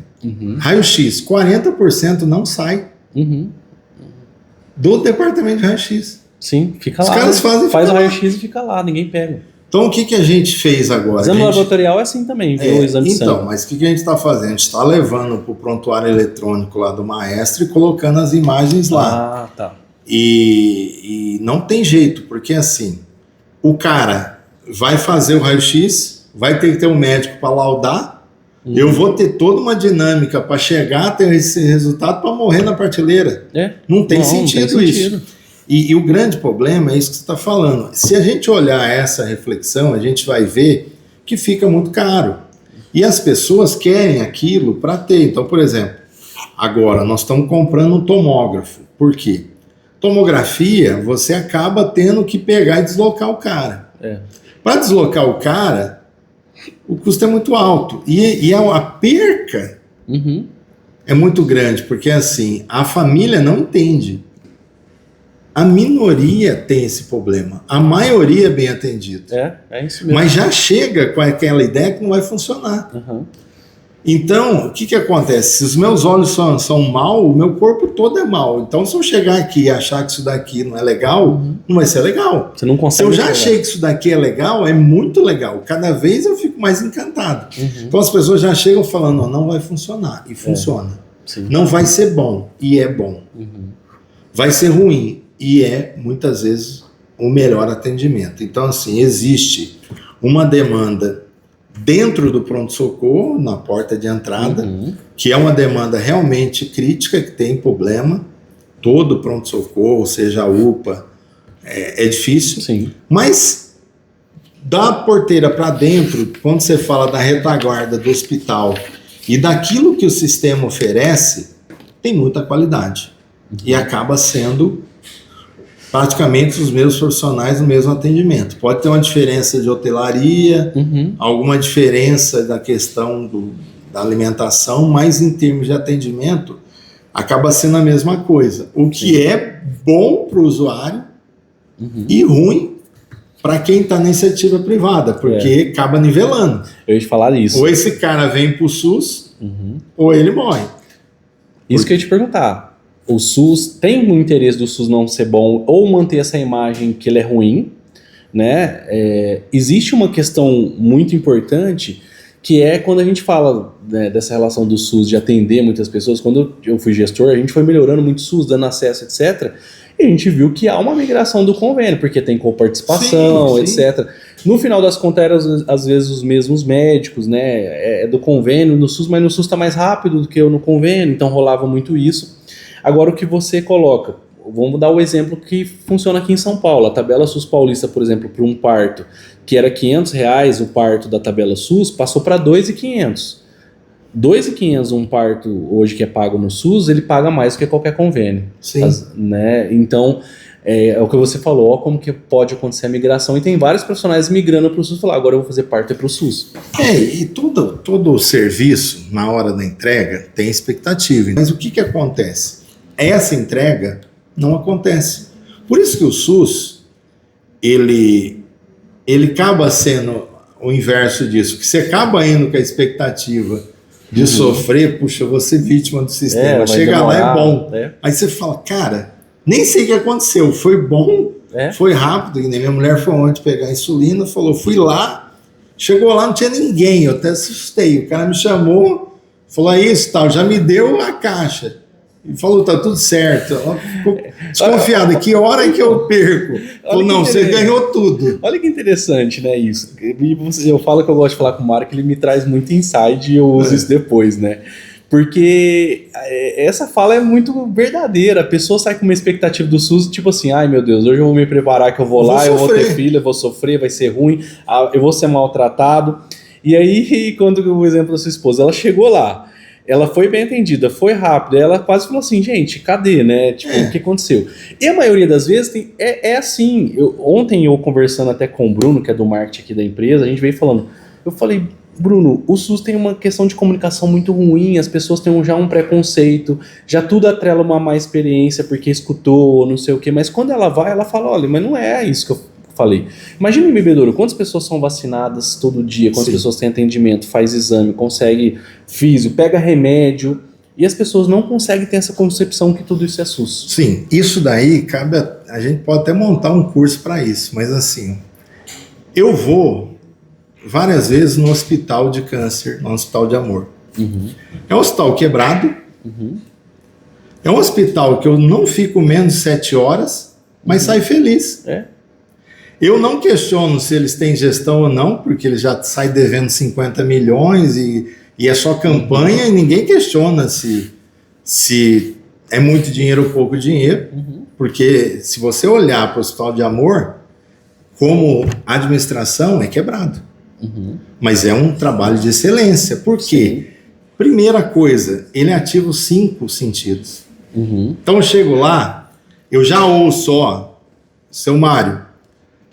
Raio-X, 40% não sai do departamento de raio-X. Sim, fica lá. Os caras faz o raio-X e fica lá, ninguém pega. Então o que a gente fez agora? Exame laboratorial é assim também, viu? O exame de sangue. Então, mas o que a gente está fazendo? A gente está levando para o prontuário eletrônico lá do maestro e colocando as imagens lá. Ah, tá. E não tem jeito, porque assim, o cara vai fazer o raio-X, vai ter que ter um médico para laudar. Eu vou ter toda uma dinâmica para chegar a ter esse resultado para morrer na prateleira. Não tem sentido isso. E o grande problema é isso que você está falando. Se a gente olhar essa reflexão, a gente vai ver que fica muito caro. E as pessoas querem aquilo para ter. Então, por exemplo, agora nós estamos comprando um tomógrafo. Por quê? Tomografia, você acaba tendo que pegar e deslocar o cara. Para deslocar o cara, o custo é muito alto. E a perca é muito grande, porque assim, a família não entende. A minoria tem esse problema. A maioria é bem atendida. É isso mesmo. Mas já chega com aquela ideia que não vai funcionar. Então, o que acontece? Se os meus olhos são mal, o meu corpo todo é mal. Então, se eu chegar aqui e achar que isso daqui não é legal, não vai ser legal. Você não consegue. Se eu já achei que isso daqui é legal, é muito legal. Cada vez eu fico mais encantado. Então, as pessoas já chegam falando, não vai funcionar. E funciona. Não vai ser bom. E é bom. Vai ser ruim. E é, muitas vezes, o melhor atendimento. Então, assim, existe uma demanda dentro do pronto-socorro, na porta de entrada, que é uma demanda realmente crítica, que tem problema. Todo pronto-socorro, seja a UPA, é difícil. Mas, da porteira para dentro, quando você fala da retaguarda do hospital e daquilo que o sistema oferece, tem muita qualidade. E acaba sendo praticamente os mesmos profissionais no mesmo atendimento. Pode ter uma diferença de hotelaria, alguma diferença da questão da alimentação, mas em termos de atendimento, acaba sendo a mesma coisa. O que é bom para o usuário e ruim para quem está na iniciativa privada, porque acaba nivelando. Eu ia te falar isso. Ou esse cara vem para o SUS, ou ele morre. Isso que eu ia te perguntar. O SUS tem um interesse do SUS não ser bom ou manter essa imagem que ele é ruim, né? Existe uma questão muito importante que é quando a gente fala, né, dessa relação do SUS de atender muitas pessoas. Quando eu fui gestor, a gente foi melhorando muito o SUS, dando acesso, etc. E a gente viu que há uma migração do convênio, porque tem coparticipação, etc. No final das contas, eram às vezes os mesmos médicos, né? É do convênio, no SUS, mas no SUS está mais rápido do que eu no convênio, então rolava muito isso. Agora, o que você coloca, vamos dar o exemplo que funciona aqui em São Paulo. A tabela SUS paulista, por exemplo, para um parto, que era R$500 o parto da tabela SUS, passou para R$2.500. R$2.500 um parto hoje que é pago no SUS, ele paga mais do que qualquer convênio. Sim. Né? Então, é o que você falou, ó, como que pode acontecer a migração, e tem vários profissionais migrando para o SUS e falar, agora eu vou fazer parto para o SUS. E todo serviço, na hora da entrega, tem expectativa. Mas o que acontece? Essa entrega não acontece. Por isso que o SUS, ele acaba sendo o inverso disso, que você acaba indo com a expectativa de sofrer, puxa, eu vou ser vítima do sistema, chega lá é bom. Aí você fala, cara, nem sei o que aconteceu, foi bom, foi rápido, que nem minha mulher foi ontem pegar a insulina, falou, fui lá, chegou lá, não tinha ninguém, eu até assustei, o cara me chamou, falou, é isso, tal, já me deu a caixa. E falou, tá tudo certo. Ela ficou desconfiada, que hora que eu perco? Falou, não, você ganhou tudo. Olha que interessante, né, isso. Eu falo que eu gosto de falar com o Marco, ele me traz muito insight e eu uso isso depois, né? Porque essa fala é muito verdadeira. A pessoa sai com uma expectativa do SUS, tipo assim, ai meu Deus, hoje eu vou me preparar que eu vou lá, eu vou ter filho, eu vou sofrer, vai ser ruim, eu vou ser maltratado. E aí, quando o exemplo da sua esposa, ela chegou lá, ela foi bem atendida, foi rápido, ela quase falou assim, gente, cadê, né? Tipo, o que aconteceu? E a maioria das vezes é assim. Ontem eu conversando até com o Bruno, que é do marketing aqui da empresa, a gente veio falando, eu falei, Bruno, o SUS tem uma questão de comunicação muito ruim, as pessoas têm já um preconceito, já tudo atrela uma má experiência porque escutou, não sei o quê, mas quando ela vai, ela fala, olha, mas não é isso que eu falei. Imagina em bebedouro, quantas pessoas são vacinadas todo dia, quantas pessoas têm atendimento, faz exame, consegue físio, pega remédio, e as pessoas não conseguem ter essa concepção que tudo isso é SUS. Sim, isso daí cabe a gente pode até montar um curso para isso, mas assim, eu vou várias vezes no hospital de câncer, no hospital de amor. É um hospital quebrado, é um hospital que eu não fico menos de 7 horas, mas saio feliz. Eu não questiono se eles têm gestão ou não, porque eles já saem devendo 50 milhões e é só campanha e ninguém questiona se é muito dinheiro ou pouco dinheiro, porque se você olhar para o hospital de amor, como administração é quebrado. Mas é um trabalho de excelência. Por quê? Primeira coisa, ele ativa os 5 sentidos. Então eu chego lá, eu já ouço, ó, seu Mário,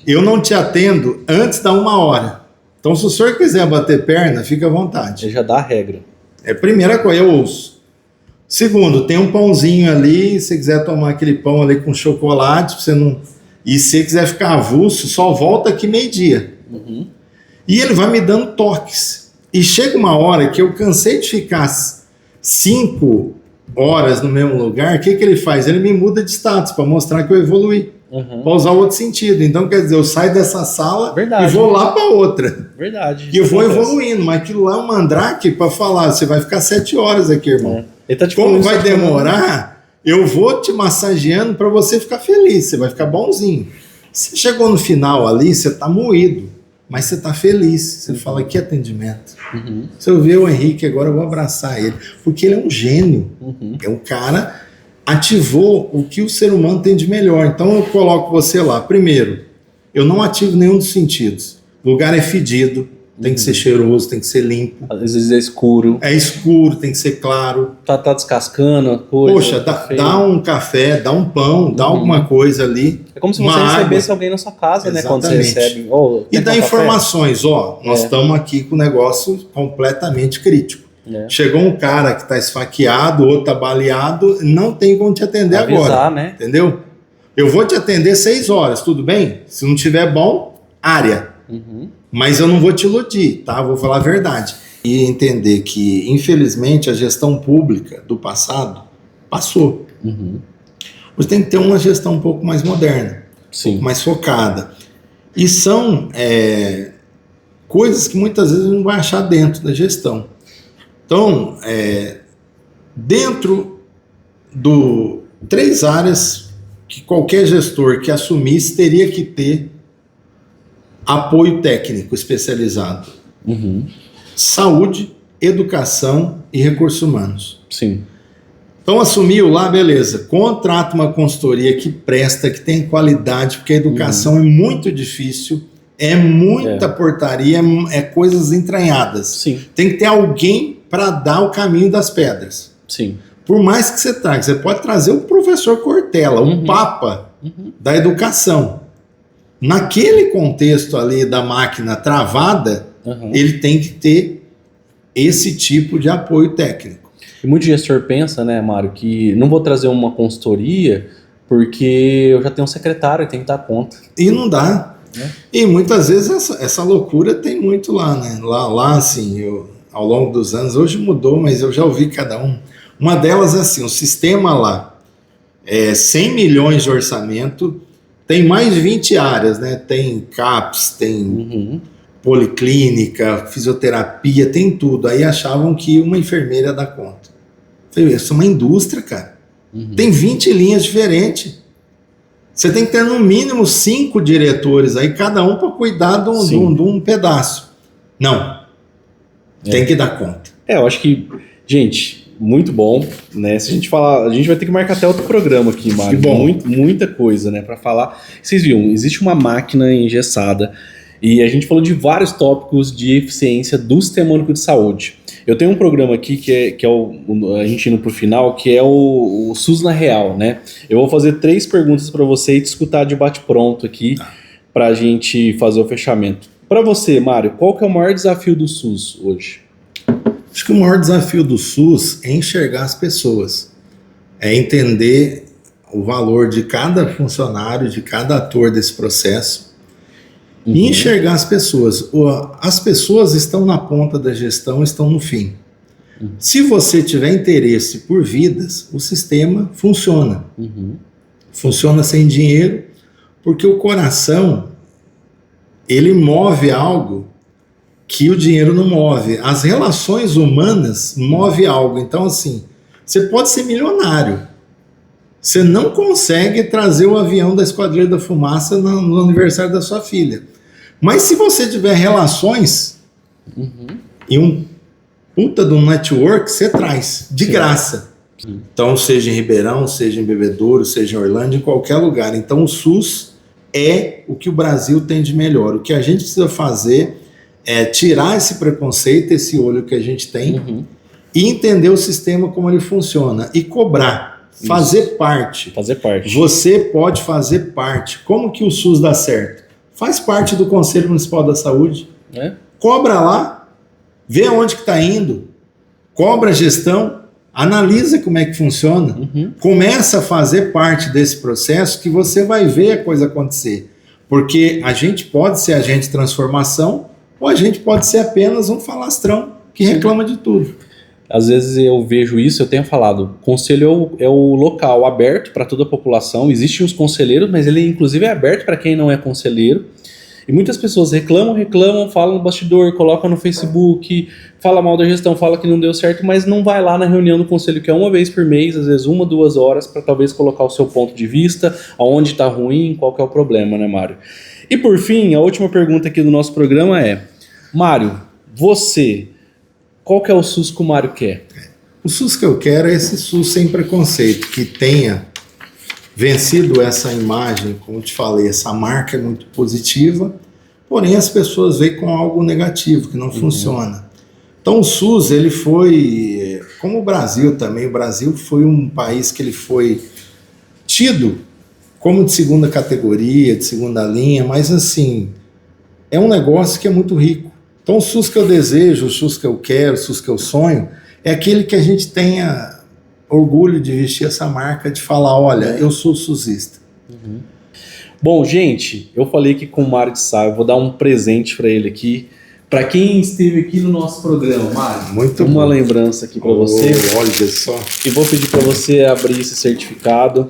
eu não te atendo antes da 1 hora. Então, se o senhor quiser bater perna, fica à vontade. Ele já dá a regra. É a primeira coisa, eu ouço. Segundo, tem um pãozinho ali, se você quiser tomar aquele pão ali com chocolate, você não... E se você quiser ficar avulso, só volta aqui meio-dia. E ele vai me dando toques. E chega uma hora que eu cansei de ficar 5 horas no mesmo lugar, o que ele faz? Ele me muda de status para mostrar que eu evoluí. Para usar outro sentido. Então, quer dizer, eu saio dessa sala e vou lá para outra. E eu vou evoluindo, mas aquilo lá é um mandrake para falar, você vai ficar 7 horas aqui, irmão. Como vai demorar, eu vou te massageando para você ficar feliz, você vai ficar bonzinho. Você chegou no final ali, você tá moído, mas você tá feliz. Você fala, que atendimento. Se eu ver o Henrique agora, eu vou abraçar ele, porque ele é um gênio. É um cara... ativou o que o ser humano tem de melhor. Então eu coloco você lá. Primeiro, eu não ativo nenhum dos sentidos. O lugar é fedido, tem que ser cheiroso, tem que ser limpo. Às vezes é escuro. É escuro, tem que ser claro. Tá descascando a coisa. Poxa, dá um café, dá um pão, dá alguma coisa ali. É como se você recebesse alguém na sua casa, né? Quando você recebe. E dá informações, ó, nós estamos aqui com um negócio completamente crítico. Chegou um cara que está esfaqueado, outro está baleado, não tem como te atender agora, né? Entendeu? eu vou te atender 6 horas, tudo bem? Se não tiver bom, área. Mas eu não vou te iludir, tá? Vou falar a verdade. E entender que, infelizmente, a gestão pública do passado passou. Você tem que ter uma gestão um pouco mais moderna, um pouco mais focada. E são coisas que muitas vezes não vai achar dentro da gestão. Então, dentro do 3 áreas que qualquer gestor que assumisse teria que ter apoio técnico especializado. Saúde, educação e recursos humanos. Sim. Então assumiu lá, beleza, contrata uma consultoria que presta, que tem qualidade, porque a educação é muito difícil, é muita portaria, é coisas entranhadas. Sim. Tem que ter alguém para dar o caminho das pedras. Sim. Por mais que você traga, você pode trazer o professor Cortella, o papa da educação. Naquele contexto ali da máquina travada, ele tem que ter esse tipo de apoio técnico. E muito gestor pensa, né, Mário, que não vou trazer uma consultoria porque eu já tenho um secretário e tem que dar conta. E não dá. E muitas vezes essa loucura tem muito lá, né? Lá assim, ao longo dos anos, hoje mudou, mas eu já ouvi cada um. Uma delas é assim, o sistema lá, 100 milhões de orçamento, tem mais de 20 áreas, né? Tem CAPS, tem policlínica, fisioterapia, tem tudo. Aí achavam que uma enfermeira ia dar conta. Eu falei, isso é uma indústria, cara. Tem 20 linhas diferentes. Você tem que ter no mínimo 5 diretores aí, cada um para cuidar de um pedaço. Não. Tem que dar conta. Eu acho que, gente, muito bom, né? Se a gente falar, a gente vai ter que marcar até outro programa aqui, Mário. Muita coisa, né, para falar. Vocês viram, existe uma máquina engessada e a gente falou de vários tópicos de eficiência do Sistema Único de Saúde. Eu tenho um programa aqui que é a gente indo pro final, que é o SUS na Real, né? Eu vou fazer 3 perguntas para você e te escutar de bate-pronto aqui pra gente fazer o fechamento. Para você, Mário, qual que é o maior desafio do SUS hoje? Acho que o maior desafio do SUS é enxergar as pessoas, é entender o valor de cada funcionário, de cada ator desse processo e enxergar as pessoas. As pessoas estão na ponta da gestão, estão no fim. Se você tiver interesse por vidas, o sistema funciona. Funciona sem dinheiro, porque o coração, ele move algo que o dinheiro não move. As relações humanas movem algo. Então, assim, você pode ser milionário. Você não consegue trazer o avião da Esquadrilha da Fumaça no aniversário da sua filha. Mas se você tiver relações e um puta de um network, você traz, de graça. Então, seja em Ribeirão, seja em Bebedouro, seja em Orlândia, em qualquer lugar. Então, o SUS é o que o Brasil tem de melhor. O que a gente precisa fazer é tirar esse preconceito, esse olho que a gente tem e entender o sistema como ele funciona e cobrar, fazer parte. Fazer parte. Você pode fazer parte. Como que o SUS dá certo? Faz parte do Conselho Municipal da Saúde. Cobra lá, vê aonde que está indo, cobra a gestão, analisa como é que funciona, começa a fazer parte desse processo que você vai ver a coisa acontecer. Porque a gente pode ser agente de transformação ou a gente pode ser apenas um falastrão que reclama de tudo. Às vezes eu vejo isso, eu tenho falado, o conselho é o local aberto para toda a população, existem os conselheiros, mas ele inclusive é aberto para quem não é conselheiro, e muitas pessoas reclamam, falam no bastidor, colocam no Facebook, fala mal da gestão, fala que não deu certo, mas não vai lá na reunião do conselho, que é uma vez por mês, às vezes 1, 2 horas, para talvez colocar o seu ponto de vista, aonde está ruim, qual que é o problema, né, Mário? E por fim, a última pergunta aqui do nosso programa é, Mário, você, qual que é o SUS que o Mário quer? O SUS que eu quero é esse SUS sem preconceito, que tenha vencido essa imagem, como eu te falei, essa marca é muito positiva, porém as pessoas veem com algo negativo, que não funciona. Então o SUS, ele foi, como o Brasil também, o Brasil foi um país que ele foi tido como de segunda categoria, de segunda linha, mas assim, é um negócio que é muito rico. Então o SUS que eu desejo, o SUS que eu quero, o SUS que eu sonho, é aquele que a gente tenha orgulho de vestir essa marca, de falar, olha, eu sou SUSista. Bom, gente, eu falei aqui com o Mário de Sá, eu vou dar um presente para ele aqui. Para quem esteve aqui no nosso programa, Mário, Muito uma bom. lembrança aqui para você. Olha só. E vou pedir para você abrir esse certificado.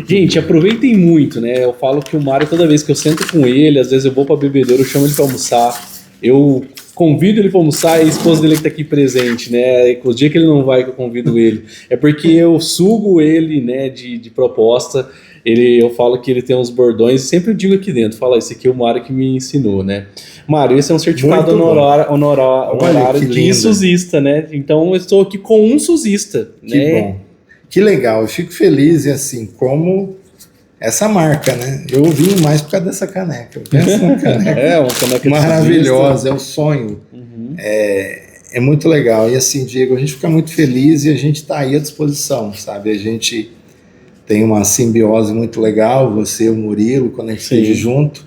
Gente, aproveitem muito, né? Eu falo que o Mário, toda vez que eu sento com ele, às vezes eu vou para bebedouro, eu chamo ele para almoçar, eu convido ele para almoçar e a esposa dele que tá aqui presente, né? O dia que ele não vai, que eu convido ele. É porque eu sugo ele, né, de proposta. Eu falo que ele tem uns bordões, sempre eu digo aqui dentro, fala, esse aqui é o Mário que me ensinou, né? Mário, esse é um certificado honorário de lindo. SUSista, né? Então eu estou aqui com um SUSista, Que né? bom. Que legal. Eu fico feliz e assim, como essa marca, né? Eu vim mais por causa dessa caneca. Pensa numa caneca Uma caneca maravilhosa, é o sonho. É muito legal. E assim, Diego, a gente fica muito feliz e a gente está aí à disposição, sabe? A gente tem uma simbiose muito legal, você e o Murilo, quando a gente esteve junto.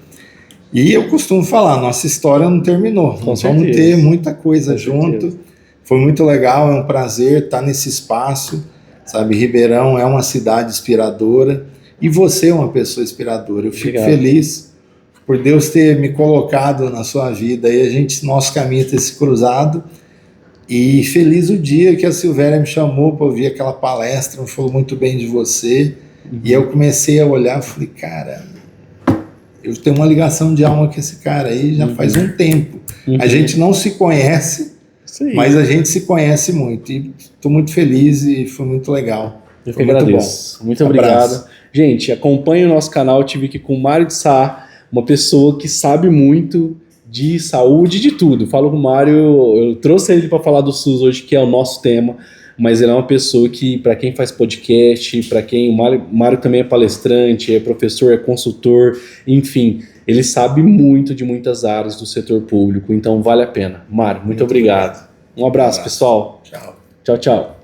E eu costumo falar, nossa história não terminou. Nós vamos ter muita coisa junto. Foi muito legal, é um prazer estar nesse espaço, sabe? Ribeirão é uma cidade inspiradora e você é uma pessoa inspiradora. Eu fico feliz por Deus ter me colocado na sua vida e nosso caminho ter se cruzado. E feliz o dia que a Silvéria me chamou para ouvir aquela palestra, falou muito bem de você. E eu comecei a olhar e falei, cara, eu tenho uma ligação de alma com esse cara aí já faz um tempo. A gente não se conhece, mas a gente se conhece muito. E estou muito feliz e foi muito legal. Eu que agradeço. Muito obrigado. Gente, acompanhe o nosso canal. Eu tive aqui com o Mário de Sá, uma pessoa que sabe muito de saúde, de tudo. Falo com o Mário, eu trouxe ele para falar do SUS hoje, que é o nosso tema, mas ele é uma pessoa que, para quem faz podcast, para quem... O Mário também é palestrante, é professor, é consultor, enfim, ele sabe muito de muitas áreas do setor público, então vale a pena. Mário, muito obrigado. Um abraço, pessoal. Tchau. Tchau, tchau.